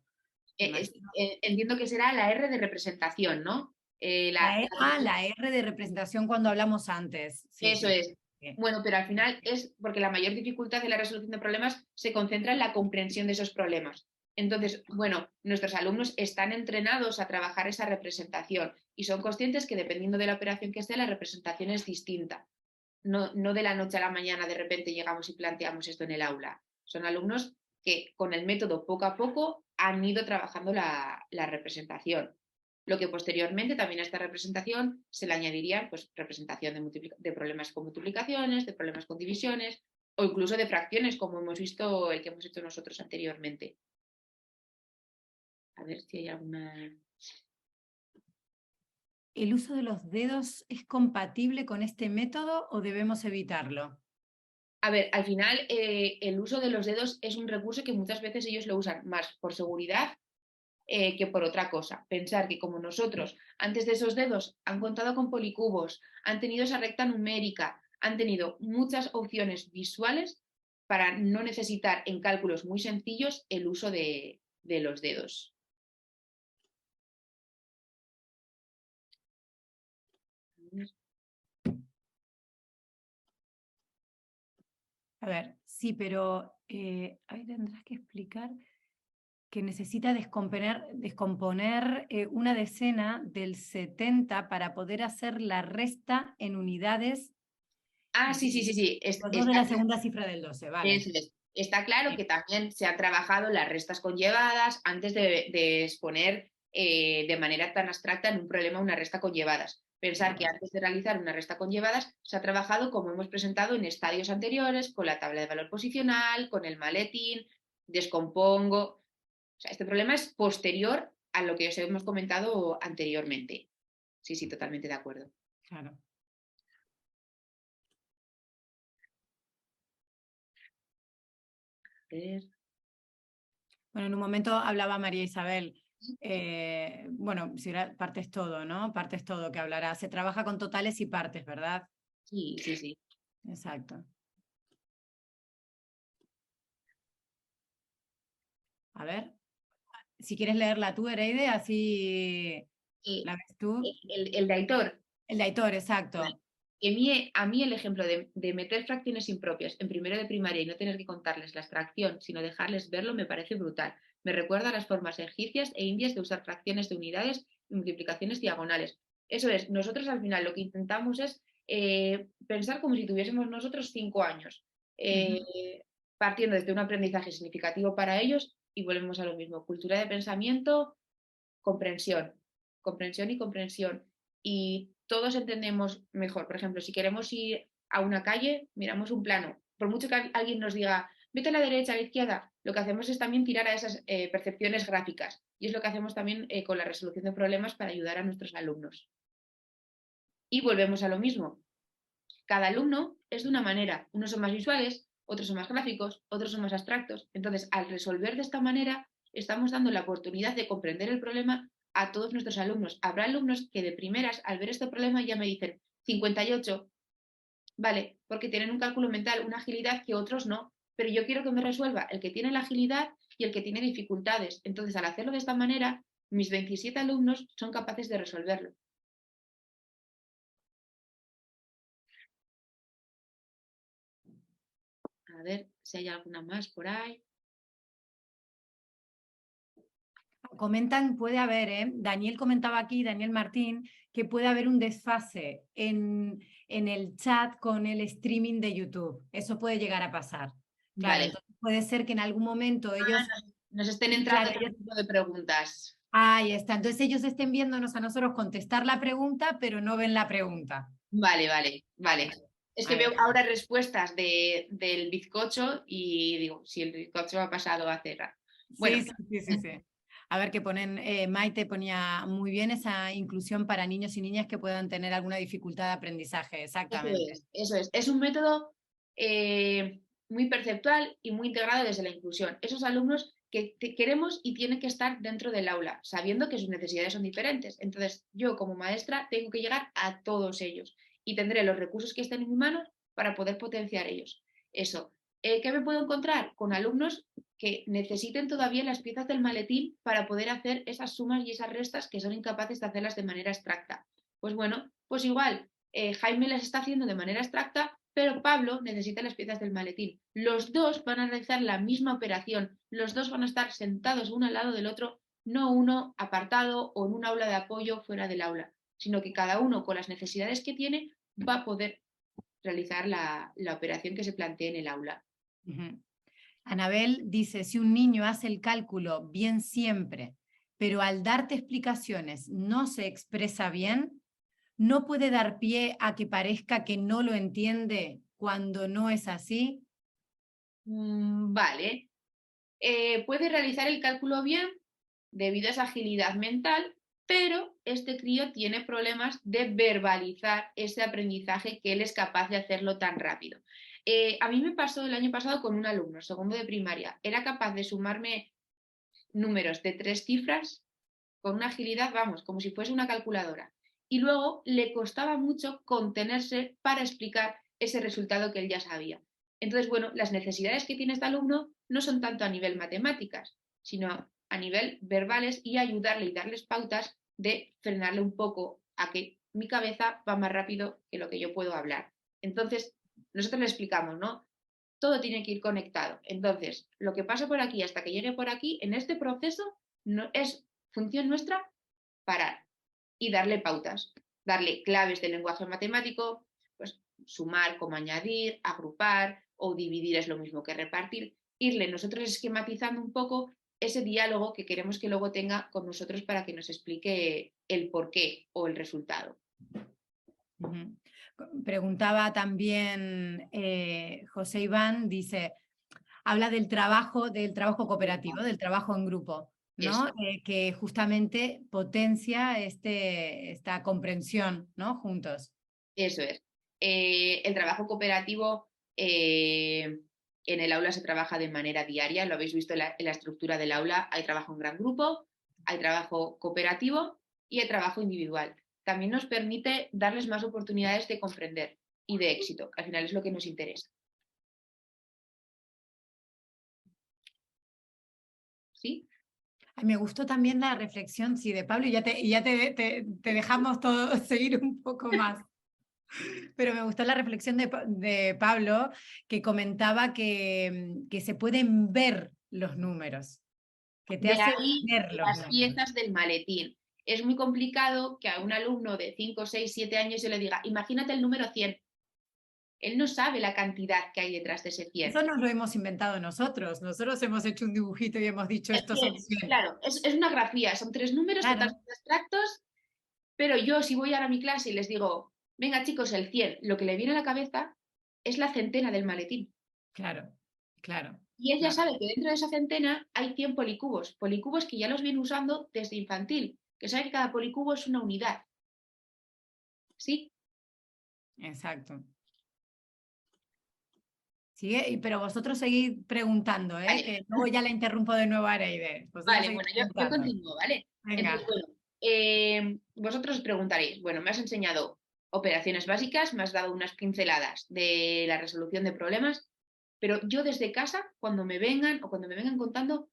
B: Entiendo que será la R de representación, ¿no?
A: La R de representación cuando hablamos antes. Sí,
B: Eso
A: sí.
B: es.
A: Sí.
B: Bueno, pero al final es porque la mayor dificultad de la resolución de problemas se concentra en la comprensión de esos problemas. Entonces, bueno, nuestros alumnos están entrenados a trabajar esa representación y son conscientes que dependiendo de la operación que esté, la representación es distinta. No, no de la noche a la mañana de repente llegamos y planteamos esto en el aula. Son alumnos que con el método poco a poco han ido trabajando la representación. Lo que posteriormente también a esta representación se le añadiría pues, representación de problemas con multiplicaciones, de problemas con divisiones o incluso de fracciones, como hemos visto el que hemos hecho nosotros anteriormente. A ver si hay alguna...
A: ¿El uso de los dedos es compatible con este método o debemos evitarlo?
B: A ver, al final el uso de los dedos es un recurso que muchas veces ellos lo usan más por seguridad que por otra cosa. Pensar que como nosotros, antes de esos dedos, han contado con policubos, han tenido esa recta numérica, han tenido muchas opciones visuales para no necesitar en cálculos muy sencillos el uso de los dedos.
A: A ver, sí, pero ahí tendrás que explicar que necesita descomponer una decena del 70 para poder hacer la resta en unidades
B: Ah, sí, sí, sí, sí.
A: los dos de la segunda cifra del 12, vale.
B: Está claro que también se han trabajado las restas conllevadas antes de exponer de manera tan abstracta en un problema una resta conllevadas. Pensar que antes de realizar una resta conllevadas se ha trabajado como hemos presentado en estadios anteriores, con la tabla de valor posicional, con el maletín, descompongo. O sea, este problema es posterior a lo que os hemos comentado anteriormente. Sí, sí, totalmente de acuerdo.
A: Claro. Bueno, en un momento hablaba María Isabel, bueno, si era partes todo, ¿no? Partes todo que hablará. Se trabaja con totales y partes, ¿verdad?
B: Sí, sí, sí.
A: Exacto. A ver, si quieres leerla tú, Ereide, así la ves tú.
B: El de Aitor.
A: El de Aitor, exacto.
B: A mí el ejemplo de meter fracciones impropias en primero de primaria y no tener que contarles la extracción, sino dejarles verlo, me parece brutal. Me recuerda a las formas egipcias e indias de usar fracciones de unidades y multiplicaciones diagonales. Eso es, nosotros al final lo que intentamos es pensar como si tuviésemos nosotros 5 años, partiendo desde un aprendizaje significativo para ellos y volvemos a lo mismo. Cultura de pensamiento, comprensión, comprensión y comprensión. Y todos entendemos mejor. Por ejemplo, si queremos ir a una calle, miramos un plano. Por mucho que alguien nos diga, vete a la derecha, a la izquierda, lo que hacemos es también tirar a esas percepciones gráficas. Y es lo que hacemos también con la resolución de problemas para ayudar a nuestros alumnos. Y volvemos a lo mismo. Cada alumno es de una manera. Unos son más visuales, otros son más gráficos, otros son más abstractos. Entonces, al resolver de esta manera, estamos dando la oportunidad de comprender el problema a todos nuestros alumnos. Habrá alumnos que de primeras, al ver este problema, ya me dicen 58, Vale, porque tienen un cálculo mental, una agilidad que otros no, pero yo quiero que me resuelva el que tiene la agilidad y el que tiene dificultades. Entonces, al hacerlo de esta manera, mis 27 alumnos son capaces de resolverlo. A ver si hay alguna más por ahí.
A: Comentan, puede haber, Daniel comentaba aquí, Daniel Martín, que puede haber un desfase en el chat con el streaming de YouTube. Eso puede llegar a pasar. Claro,
B: Vale.
A: entonces puede ser que en algún momento ellos,
B: Nos estén entrando
A: claro,
B: otro tipo de preguntas.
A: ahí está. Entonces ellos estén viéndonos a nosotros contestar la pregunta, pero no ven la pregunta.
B: Vale, vale, vale. Es que
A: Ahí
B: veo
A: está.
B: ahora respuestas del bizcocho y digo, si el bizcocho ha pasado a cerrar. Bueno,
A: Sí, sí, sí, sí, sí. A ver, que ponen, Maite ponía muy bien esa inclusión para niños y niñas que puedan tener alguna dificultad de aprendizaje,
B: eso
A: exactamente.
B: es, eso es. Es un método muy perceptual y muy integrado desde la inclusión. Esos alumnos que queremos y tienen que estar dentro del aula, sabiendo que sus necesidades son diferentes. Entonces, yo como maestra tengo que llegar a todos ellos y tendré los recursos que estén en mi mano para poder potenciar ellos. Eso. ¿Qué me puedo encontrar? Con alumnos que necesiten todavía las piezas del maletín para poder hacer esas sumas y esas restas que son incapaces de hacerlas de manera abstracta. Pues bueno, pues igual, Jaime las está haciendo de manera abstracta, pero Pablo necesita las piezas del maletín. Los dos van a realizar la misma operación, los dos van a estar sentados uno al lado del otro, no uno apartado o en un aula de apoyo fuera del aula, sino que cada uno con las necesidades que tiene va a poder realizar la operación que se plantee en el aula.
A: Anabel dice, si un niño hace el cálculo bien siempre, pero al darte explicaciones no se expresa bien, ¿no puede dar pie a que parezca que no lo entiende cuando no es así?
B: Vale. Puede realizar el cálculo bien debido a esa agilidad mental, pero este crío tiene problemas de verbalizar ese aprendizaje que él es capaz de hacerlo tan rápido. A mí me pasó el año pasado con un alumno, segundo de primaria. Era capaz de sumarme números de 3 cifras con una agilidad, vamos, como si fuese una calculadora. Y luego le costaba mucho contenerse para explicar ese resultado que él ya sabía. Entonces, bueno, las necesidades que tiene este alumno no son tanto a nivel matemáticas, sino a nivel verbales y ayudarle y darles pautas de frenarle un poco a que mi cabeza va más rápido que lo que yo puedo hablar. Entonces, nosotros le explicamos, ¿no? Todo tiene que ir conectado. Entonces, lo que pasa por aquí hasta que llegue por aquí, en este proceso, no, es función nuestra parar y darle pautas, darle claves del lenguaje matemático, pues sumar como añadir, agrupar o dividir es lo mismo que repartir, irle nosotros esquematizando un poco ese diálogo que queremos que luego tenga con nosotros para que nos explique el porqué o el resultado.
A: Preguntaba también José Iván, dice, habla del trabajo cooperativo, del trabajo en grupo, ¿no? Que justamente potencia esta comprensión, ¿no? Juntos.
B: Eso es. El trabajo cooperativo en el aula se trabaja de manera diaria, lo habéis visto en la estructura del aula, hay trabajo en gran grupo, hay trabajo cooperativo y hay trabajo individual. También nos permite darles más oportunidades de comprender y de éxito, que al final es lo que nos interesa. ¿Sí?
A: Me gustó también la reflexión, sí, de Pablo, y ya te dejamos todo seguir un poco más. Pero me gustó la reflexión de Pablo, que comentaba que se pueden ver los números, que te
B: De
A: hace
B: ahí
A: ver los
B: las
A: números.
B: piezas del maletín. Es muy complicado que a un alumno de 5, 6, 7 años se le diga, imagínate el número 100. Él no sabe la cantidad que hay detrás de ese 100.
A: Eso nos lo hemos inventado nosotros. Nosotros hemos hecho un dibujito y hemos dicho
B: Es
A: estos son
B: que,
A: 100.
B: claro, es una grafía, son 3 números
A: Claro,
B: totalmente abstractos, pero yo si voy ahora a mi clase y les digo, venga chicos, el 100, lo que le viene a la cabeza es la centena del maletín.
A: claro, claro.
B: Y ella
A: Claro.
B: sabe que dentro de esa centena hay 100 policubos, policubos que ya los viene usando desde infantil, que sabe que cada policubo es una unidad. ¿Sí?
A: Exacto. Sigue, pero vosotros seguid preguntando,
B: Vale,
A: que luego ya la interrumpo de nuevo a Areide. Vosotros
B: vale,
A: seguid
B: bueno, yo
A: preguntando.
B: continúo, ¿vale? Entonces,
A: Venga.
B: bueno, vosotros os preguntaréis, bueno, me has enseñado operaciones básicas, me has dado unas pinceladas de la resolución de problemas, pero yo desde casa, cuando me vengan o cuando me vengan contando,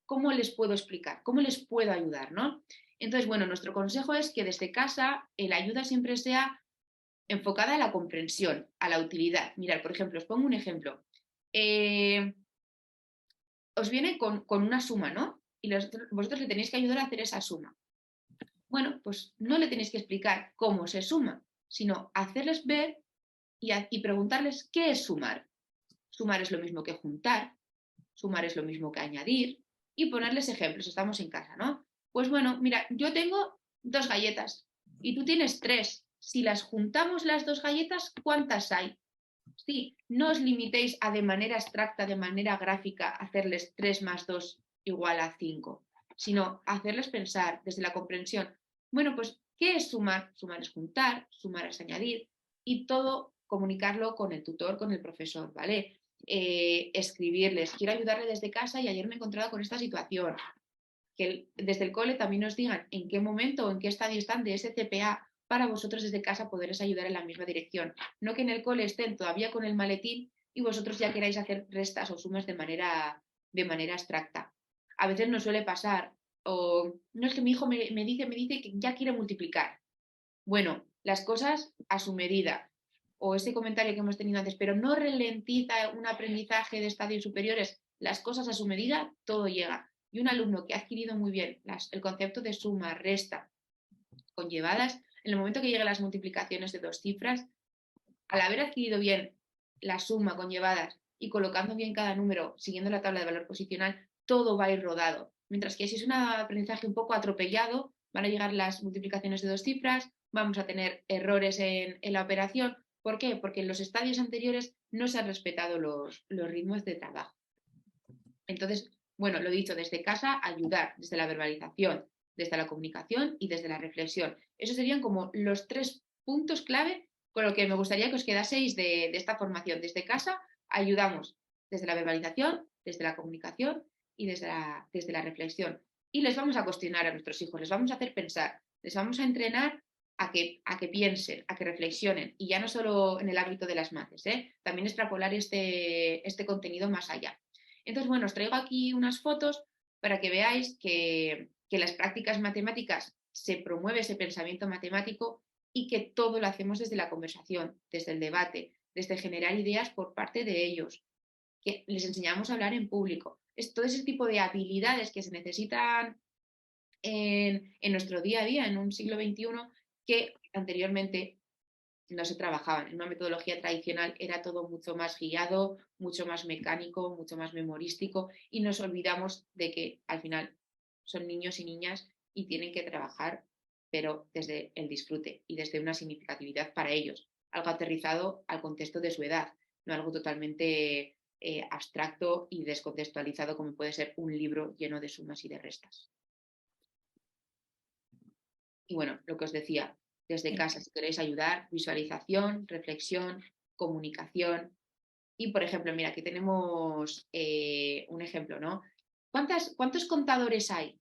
B: ¿cómo les puedo explicar? ¿Cómo les puedo ayudar? ¿No? Entonces, bueno, nuestro consejo es que desde casa la ayuda siempre sea enfocada a la comprensión, a la utilidad. Mirad, por ejemplo, os pongo un ejemplo. Os viene con una suma, ¿no? Y vosotros le tenéis que ayudar a hacer esa suma. Bueno, pues no le tenéis que explicar cómo se suma, sino hacerles ver y preguntarles qué es sumar. Sumar es lo mismo que juntar, sumar es lo mismo que añadir, y ponerles ejemplos. Estamos en casa, ¿no? Pues bueno, mira, yo tengo 2 galletas y tú tienes 3. Si las juntamos las 2 galletas, ¿cuántas hay? Sí, no os limitéis a de manera abstracta, de manera gráfica, hacerles 3 más 2 igual a 5, sino hacerles pensar desde la comprensión. Bueno, pues, ¿qué es sumar? Sumar es juntar, sumar es añadir, y todo comunicarlo con el tutor, con el profesor, ¿vale? Escribirles, quiero ayudarle desde casa y ayer me he encontrado con esta situación. Que desde el cole también nos digan en qué momento o en qué estadio están de ese CPA para vosotros desde casa poderos ayudar en la misma dirección. No que en el cole estén todavía con el maletín y vosotros ya queráis hacer restas o sumas de manera abstracta. A veces nos suele pasar, o no es que mi hijo me dice que ya quiere multiplicar. Bueno, las cosas a su medida. O ese comentario que hemos tenido antes, pero no ralentiza un aprendizaje de estadios superiores, las cosas a su medida, todo llega. Y un alumno que ha adquirido muy bien el concepto de suma, resta, conllevadas, en el momento que lleguen las multiplicaciones de 2 cifras, al haber adquirido bien la suma conllevadas y colocando bien cada número, siguiendo la tabla de valor posicional, todo va a ir rodado. Mientras que si es un aprendizaje un poco atropellado, van a llegar las multiplicaciones de 2 cifras, vamos a tener errores en la operación. ¿Por qué? Porque en los estadios anteriores no se han respetado los ritmos de trabajo. Entonces, bueno, lo dicho, desde casa, ayudar, desde la verbalización, desde la comunicación y desde la reflexión. Esos serían como los 3 puntos clave con lo que me gustaría que os quedaseis de esta formación. Desde casa, ayudamos desde la verbalización, desde la comunicación y desde la reflexión. Y les vamos a cuestionar a nuestros hijos, les vamos a hacer pensar, les vamos a entrenar a que piensen, a que reflexionen. Y ya no solo en el ámbito de las mates, también extrapolar este contenido más allá. Entonces, bueno, os traigo aquí unas fotos para que veáis que las prácticas matemáticas se promueve ese pensamiento matemático y que todo lo hacemos desde la conversación, desde el debate, desde generar ideas por parte de ellos, que les enseñamos a hablar en público. Es todo ese tipo de habilidades que se necesitan en nuestro día a día, en un siglo XXI, que anteriormente no se trabajaban. En una metodología tradicional era todo mucho más guiado, mucho más mecánico, mucho más memorístico y nos olvidamos de que al final son niños y niñas y tienen que trabajar, pero desde el disfrute y desde una significatividad para ellos, algo aterrizado al contexto de su edad, no algo totalmente abstracto y descontextualizado como puede ser un libro lleno de sumas y de restas. Y bueno, lo que os decía, desde casa, si queréis ayudar, visualización, reflexión, comunicación. Y, por ejemplo, mira, aquí tenemos un ejemplo, ¿no? ¿Cuántos contadores hay?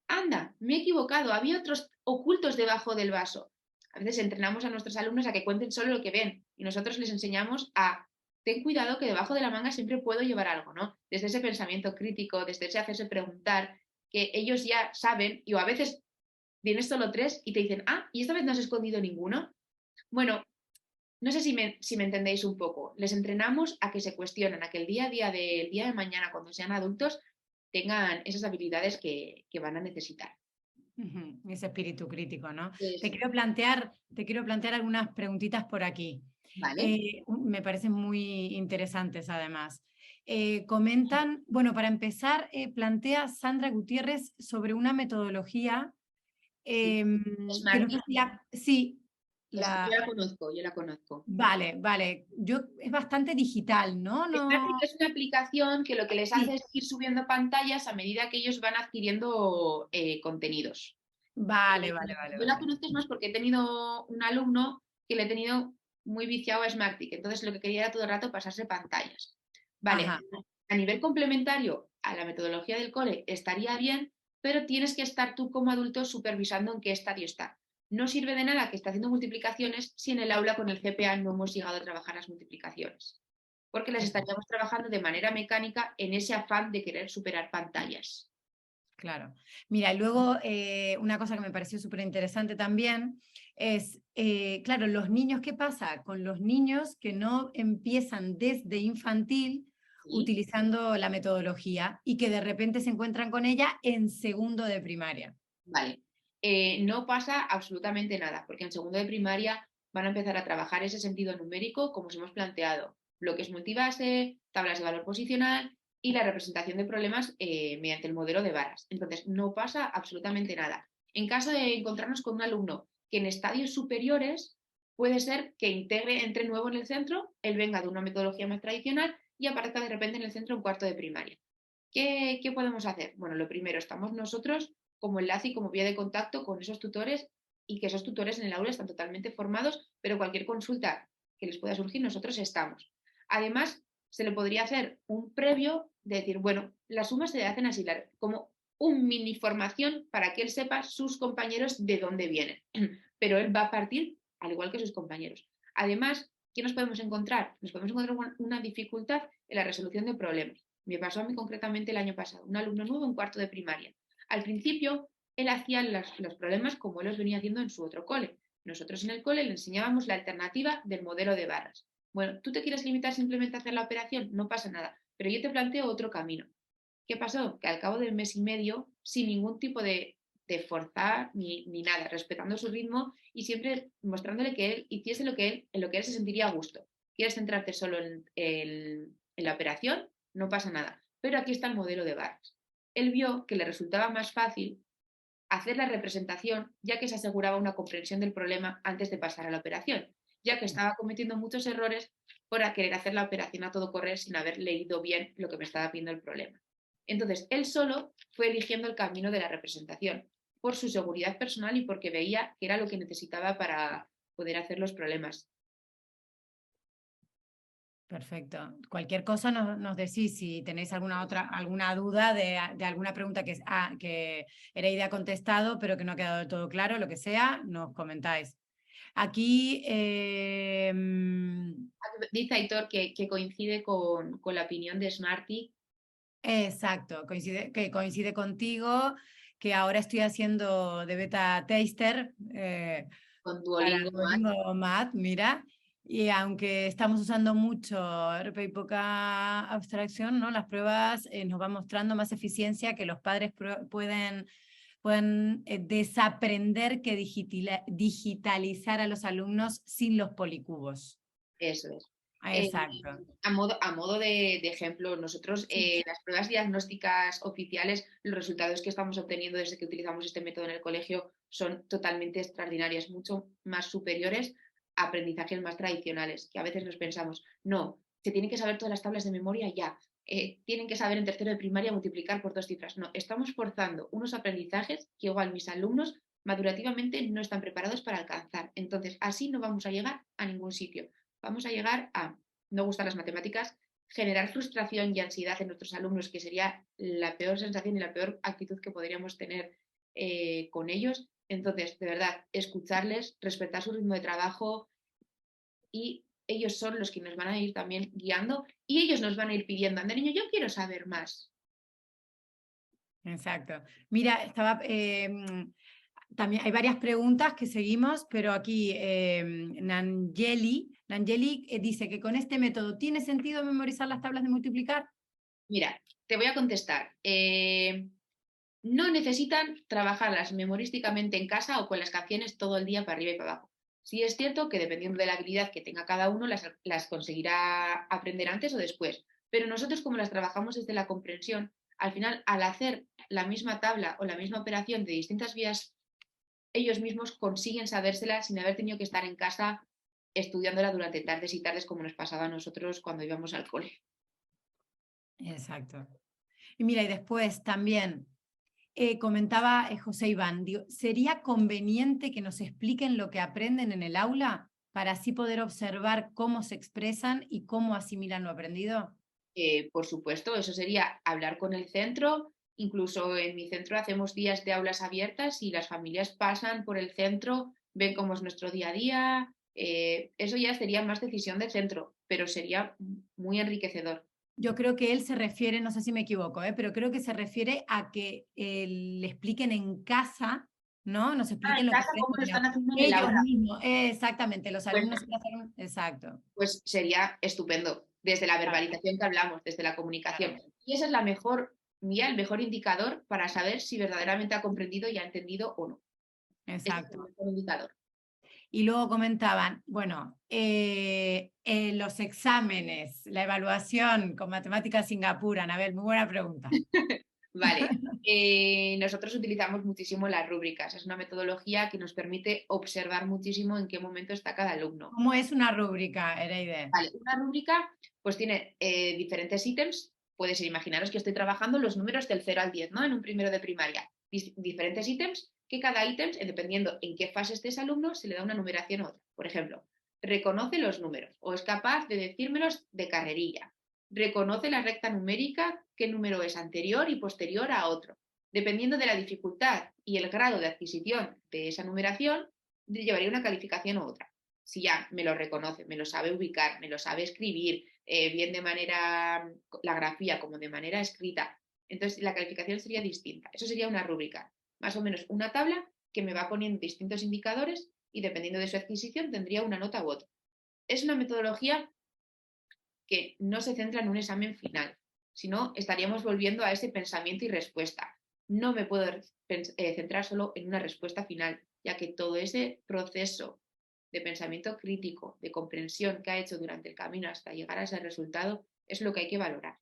B: Anda, me he equivocado, había otros ocultos debajo del vaso. A veces entrenamos a nuestros alumnos a que cuenten solo lo que ven y nosotros les enseñamos a ten cuidado que debajo de la manga siempre puedo llevar algo, ¿no? Desde ese pensamiento crítico, desde ese hacerse preguntar, que ellos ya saben y a veces tienes solo 3 y te dicen, ¿y esta vez no has escondido ninguno? Bueno, no sé si me entendéis un poco. Les entrenamos a que se cuestionen, a que el día a día del día de mañana, cuando sean adultos, tengan esas habilidades que van a necesitar.
A: Ese espíritu crítico, ¿no?
B: Sí.
A: Te quiero plantear algunas preguntitas por aquí.
B: Vale.
A: Me parecen muy interesantes además. Comentan, bueno, para empezar, plantea Sandra Gutiérrez sobre una metodología que no sé si
B: Yo la conozco.
A: Vale. Es bastante digital, ¿no?
B: Es una aplicación que lo que les hace es ir subiendo pantallas a medida que ellos van adquiriendo contenidos.
A: Vale.
B: Yo la conozco más porque he tenido un alumno que le he tenido muy viciado a Smartpick, entonces lo que quería era todo el rato pasarse pantallas. Vale,
A: Ajá.
B: a nivel complementario a la metodología del cole estaría bien, pero tienes que estar tú como adulto supervisando en qué estadio está. no sirve de nada que esté haciendo multiplicaciones si en el aula con el CPA no hemos llegado a trabajar las multiplicaciones, porque las estaríamos trabajando de manera mecánica en ese afán de querer superar pantallas.
A: Claro. Mira, luego una cosa que me pareció súper interesante también es, claro, los niños, ¿qué pasa? Con los niños que no empiezan desde infantil
B: ¿Sí?
A: utilizando la metodología y que de repente se encuentran con ella en segundo de primaria.
B: Vale. No pasa absolutamente nada, porque en segundo de primaria van a empezar a trabajar ese sentido numérico como os hemos planteado, bloques multibase, tablas de valor posicional y la representación de problemas mediante el modelo de varas. Entonces, no pasa absolutamente nada. En caso de encontrarnos con un alumno que en estadios superiores puede ser que entre nuevo en el centro, él venga de una metodología más tradicional y aparezca de repente en el centro en cuarto de primaria. ¿Qué podemos hacer? Bueno, lo primero, estamos nosotros como enlace y como vía de contacto con esos tutores y que esos tutores en el aula están totalmente formados, pero cualquier consulta que les pueda surgir, nosotros estamos. Además, se le podría hacer un previo de decir, bueno, las sumas se hacen así, como un mini formación para que él sepa sus compañeros de dónde vienen, pero él va a partir al igual que sus compañeros. Además, ¿qué nos podemos encontrar? Nos podemos encontrar una dificultad en la resolución de problemas. Me pasó a mí concretamente el año pasado, un alumno nuevo en cuarto de primaria. Al principio, él hacía los problemas como él los venía haciendo en su otro cole. Nosotros en el cole le enseñábamos la alternativa del modelo de barras. Bueno, tú te quieres limitar simplemente a hacer la operación, no pasa nada, pero yo te planteo otro camino. ¿Qué pasó? Que al cabo del mes y medio, sin ningún tipo de forzar ni nada, respetando su ritmo y siempre mostrándole que él hiciese en lo que él se sentiría a gusto. ¿Quieres centrarte solo en la operación? No pasa nada. Pero aquí está el modelo de barras. Él vio que le resultaba más fácil hacer la representación, ya que se aseguraba una comprensión del problema antes de pasar a la operación, ya que estaba cometiendo muchos errores por querer hacer la operación a todo correr sin haber leído bien lo que me estaba pidiendo el problema. Entonces, él solo fue eligiendo el camino de la representación, por su seguridad personal y porque veía que era lo que necesitaba para poder hacer los problemas.
A: Perfecto. Cualquier cosa nos decís si tenéis alguna duda de alguna pregunta que Ereida ha contestado, pero que no ha quedado del todo claro, lo que sea, nos comentáis. Aquí
B: Dice Aitor que coincide con la opinión de Smarty.
A: exacto, coincide contigo, que ahora estoy haciendo de beta taster
B: Con
A: para
B: Duolingo Math.
A: Duolingo Math, mira, y aunque estamos usando mucho RP y poca abstracción, ¿no? Las pruebas nos van mostrando más eficiencia que los padres pueden desaprender que digitalizar a los alumnos sin los policubos.
B: Eso es. Eh,
A: Exacto.
B: a modo de ejemplo, nosotros
A: Sí.
B: las pruebas diagnósticas oficiales, los resultados que estamos obteniendo desde que utilizamos este método en el colegio son totalmente extraordinarios, mucho más superiores a aprendizajes más tradicionales, que a veces nos pensamos, no, se tienen que saber todas las tablas de memoria ya, tienen que saber en tercero de primaria multiplicar por 2 cifras. No, estamos forzando unos aprendizajes que igual mis alumnos madurativamente no están preparados para alcanzar. Entonces, así no vamos a llegar a ningún sitio. Vamos a llegar a no gustar las matemáticas, generar frustración y ansiedad en nuestros alumnos, que sería la peor sensación y la peor actitud que podríamos tener con ellos. Entonces, de verdad, escucharles, respetar su ritmo de trabajo y ellos son los que nos van a ir también guiando y ellos nos van a ir pidiendo, anda niño, yo quiero saber más.
A: Exacto. Mira, también hay varias preguntas que seguimos, pero aquí Nangeli dice que con este método ¿tiene sentido memorizar las tablas de multiplicar?
B: Mira, te voy a contestar. No necesitan trabajarlas memorísticamente en casa o con las canciones todo el día para arriba y para abajo. Sí es cierto que dependiendo de la habilidad que tenga cada uno, las conseguirá aprender antes o después, pero nosotros como las trabajamos desde la comprensión, al final al hacer la misma tabla o la misma operación de distintas vías, ellos mismos consiguen sabérsela sin haber tenido que estar en casa estudiándola durante tardes y tardes como nos pasaba a nosotros cuando íbamos al cole.
A: Exacto. Y mira, y después también comentaba José Iván, digo, ¿sería conveniente que nos expliquen lo que aprenden en el aula para así poder observar cómo se expresan y cómo asimilan lo aprendido?
B: Por supuesto, eso sería hablar con el centro. Incluso en mi centro hacemos días de aulas abiertas y las familias pasan por el centro ven cómo es nuestro día a día. Eso ya sería más decisión del centro, pero sería muy enriquecedor.
A: Yo creo que él se refiere, no sé si me equivoco, pero creo que se refiere a que le expliquen en casa, ¿no? Nos expliquen
B: En
A: lo que
B: casa, ¿cómo lo están haciendo en el
A: ellos
B: aula?
A: mismos, exactamente, los
B: Pues,
A: alumnos exacto.
B: pues sería estupendo, desde la verbalización que hablamos, desde la comunicación.
A: Claro.
B: Y esa es la mejor guía, el mejor indicador para saber si verdaderamente ha comprendido y ha entendido o no. Ese es el
A: Exacto.
B: mejor indicador.
A: Y luego comentaban, bueno, los exámenes, la evaluación con matemáticas Singapur, Anabel, muy buena pregunta.
B: Vale. Nosotros utilizamos muchísimo las rúbricas. Es una metodología que nos permite observar muchísimo en qué momento está cada alumno.
A: ¿Cómo es una rúbrica, Ereide?
B: Vale, una rúbrica pues tiene diferentes ítems. Puede ser, imaginaros que estoy trabajando los números del 0 al 10, ¿no? En un primero de primaria. Diferentes ítems, que cada ítem, dependiendo en qué fase esté ese alumno, se le da una numeración u otra. Por ejemplo, reconoce los números o es capaz de decírmelos de carrerilla. Reconoce la recta numérica, qué número es anterior y posterior a otro. Dependiendo de la dificultad y el grado de adquisición de esa numeración, llevaría una calificación u otra. Si ya me lo reconoce, me lo sabe ubicar, me lo sabe escribir, bien de manera la grafía como de manera escrita, entonces la calificación sería distinta. Eso sería una rúbrica, más o menos una tabla que me va poniendo distintos indicadores y dependiendo de su adquisición tendría una nota u otra. Es una metodología que no se centra en un examen final, sino estaríamos volviendo a ese pensamiento y respuesta. No me puedo centrar solo en una respuesta final, ya que todo ese proceso de pensamiento crítico, de comprensión que ha hecho durante el camino hasta llegar a ese resultado, es lo que hay que valorar.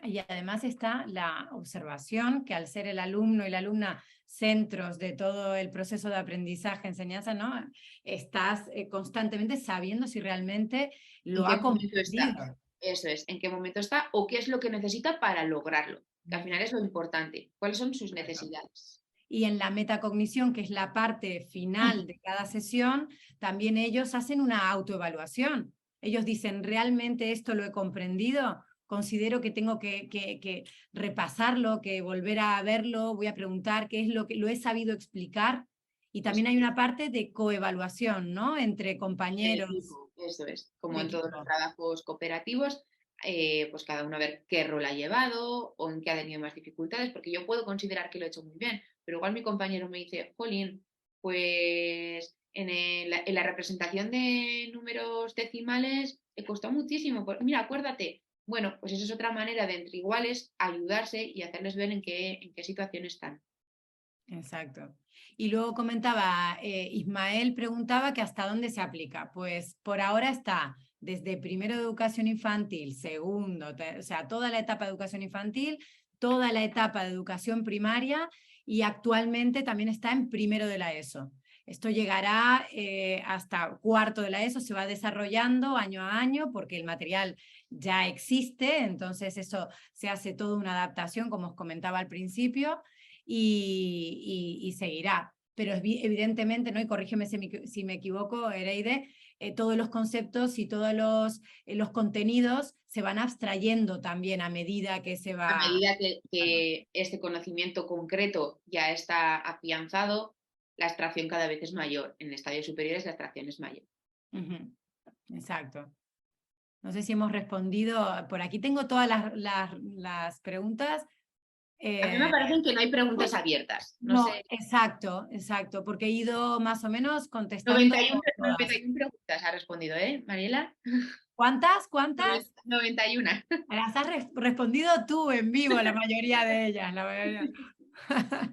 A: Y además está la observación, que al ser el alumno y la alumna centros de todo el proceso de aprendizaje, enseñanza, ¿no? Estás constantemente sabiendo si realmente
B: ¿En
A: lo
B: qué
A: ha
B: momento está?
A: comprendido.
B: Eso es, en qué momento está o qué es lo que necesita para lograrlo, que al final es lo importante. ¿Cuáles son sus necesidades?
A: Y en la metacognición, que es la parte final de cada sesión, también ellos hacen una autoevaluación. Ellos dicen, ¿realmente esto lo he comprendido? Considero que tengo que repasarlo, que volver a verlo, voy a preguntar qué es lo que lo he sabido explicar. Y también hay una parte de coevaluación, ¿no? Entre compañeros
B: Eso es, como
A: de
B: en todos los
A: equipo.
B: trabajos cooperativos, pues cada uno a ver qué rol ha llevado o en qué ha tenido más dificultades, porque yo puedo considerar que lo he hecho muy bien, pero igual mi compañero me dice, Jolín, pues en la representación de números decimales he costado muchísimo. Pues, mira, acuérdate. Bueno, pues esa es otra manera de entre iguales ayudarse y hacerles ver en qué situación están.
A: Exacto. Y luego comentaba, Ismael preguntaba que hasta dónde se aplica. Pues por ahora está desde primero de educación infantil, segundo, o sea, toda la etapa de educación infantil, toda la etapa de educación primaria y actualmente también está en primero de la ESO. Esto llegará hasta cuarto de la ESO, se va desarrollando año a año porque el material ya existe, entonces eso se hace toda una adaptación, como os comentaba al principio y seguirá. Pero evidentemente, ¿no? Y corrígeme si me equivoco, Ereide, todos los conceptos y todos los contenidos se van abstrayendo también a medida que se
B: A
A: va...
B: medida que este conocimiento concreto ya está afianzado, la abstracción cada vez es mayor. En estadios superiores la abstracción es mayor.
A: Exacto. No sé si hemos respondido. Por aquí tengo todas las preguntas.
B: A mí me parecen que no hay preguntas abiertas. No
A: No,
B: sé.
A: exacto, porque he ido más o menos contestando
B: 91,
A: todas.
B: 91 preguntas ha respondido, ¿eh, Mariela?
A: ¿Cuántas? ¿Cuántas?
B: 91.
A: Las has respondido tú en vivo, la mayoría de ellas. La mayoría.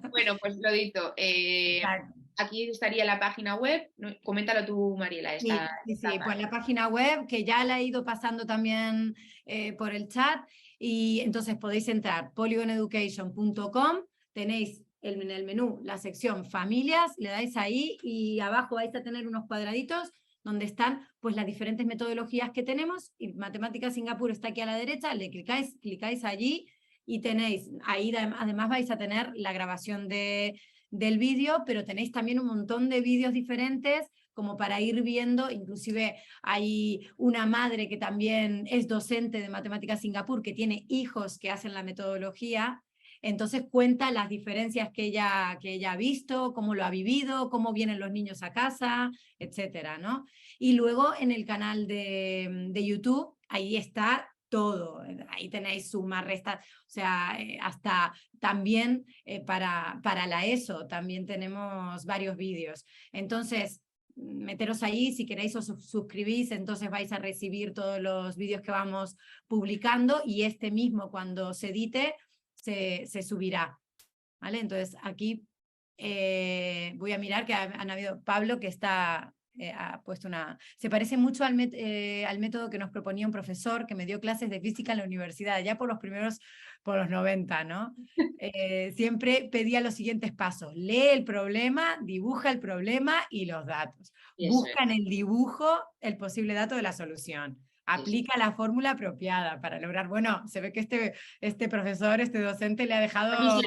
B: Bueno, pues lo dicho.
A: Exacto.
B: Aquí estaría la página web. Coméntalo tú, Mariela.
A: Sí, pues la página web que ya la he ido pasando también por el chat y entonces podéis entrar polygoneducation.com, tenéis en el menú la sección familias, le dais ahí y abajo vais a tener unos cuadraditos donde están pues las diferentes metodologías que tenemos y Matemáticas Singapur está aquí a la derecha, le clicáis allí y tenéis, ahí además vais a tener la grabación del vídeo, pero tenéis también un montón de vídeos diferentes como para ir viendo, inclusive hay una madre que también es docente de Matemáticas Singapur, que tiene hijos que hacen la metodología, Entonces cuenta las diferencias que ella ha visto, cómo lo ha vivido, cómo vienen los niños a casa, etcétera, ¿no? Y luego en el canal de YouTube, ahí está todo, ahí tenéis suma, resta, o sea, hasta también para la ESO también tenemos varios vídeos. Entonces, meteros ahí, si queréis os suscribís, entonces vais a recibir todos los vídeos que vamos publicando y este mismo cuando se edite se subirá, ¿vale? Entonces aquí voy a mirar que han habido Pablo que está... ha puesto una... Se parece mucho al método que nos proponía un profesor que me dio clases de física en la universidad, ya por los 90, ¿no? Siempre pedía los siguientes pasos: lee el problema, dibuja el problema y los datos. Busca en el dibujo el posible dato de la solución. Aplica la fórmula apropiada para lograr... Bueno, se ve que este profesor, este docente le ha dejado...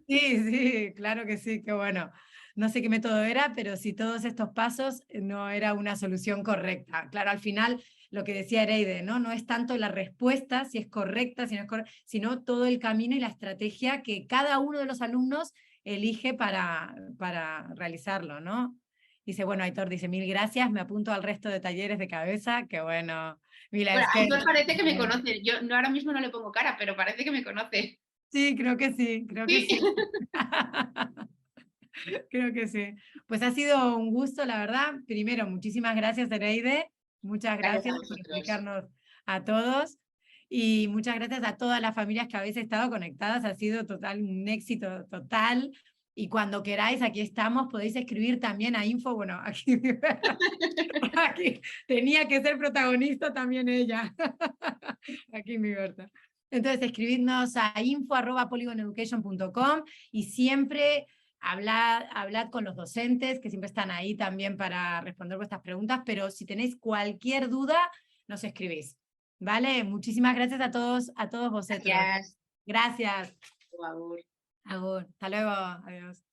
A: Sí, sí, claro que sí, qué bueno. No sé qué método era, pero si todos estos pasos no era una solución correcta. Claro, al final, lo que decía Ereide, ¿no? No es tanto la respuesta, si es correcta, si no es correcta, sino todo el camino y la estrategia que cada uno de los alumnos elige para realizarlo, ¿no? Dice, bueno, Aitor dice, 1000 gracias, me apunto al resto de talleres de cabeza, que bueno. Mira,
B: Bueno,
A: es que...
B: Aitor parece que me conoce. Yo ahora mismo no le pongo cara, pero parece que me conoce.
A: Sí, creo que sí, creo que sí. Creo que sí. Pues ha sido un gusto, la verdad. Primero, muchísimas gracias, Ereide. Muchas
B: Gracias a
A: gracias por
B: vosotros.
A: explicarnos a todos. Y muchas gracias a todas las familias que habéis estado conectadas. Ha sido un éxito total. Y cuando queráis, aquí estamos. Podéis escribir también a info. Bueno, aquí tenía que ser protagonista también ella. Aquí mi Berta. Entonces, escribidnos a info@polygoneducation.com y siempre hablad con los docentes, que siempre están ahí también para responder vuestras preguntas, pero si tenéis cualquier duda, nos escribís. ¿Vale? Muchísimas gracias a todos vosotros.
B: Gracias.
A: Gracias.
B: Por favor.
A: Agur. Hasta luego. Adiós.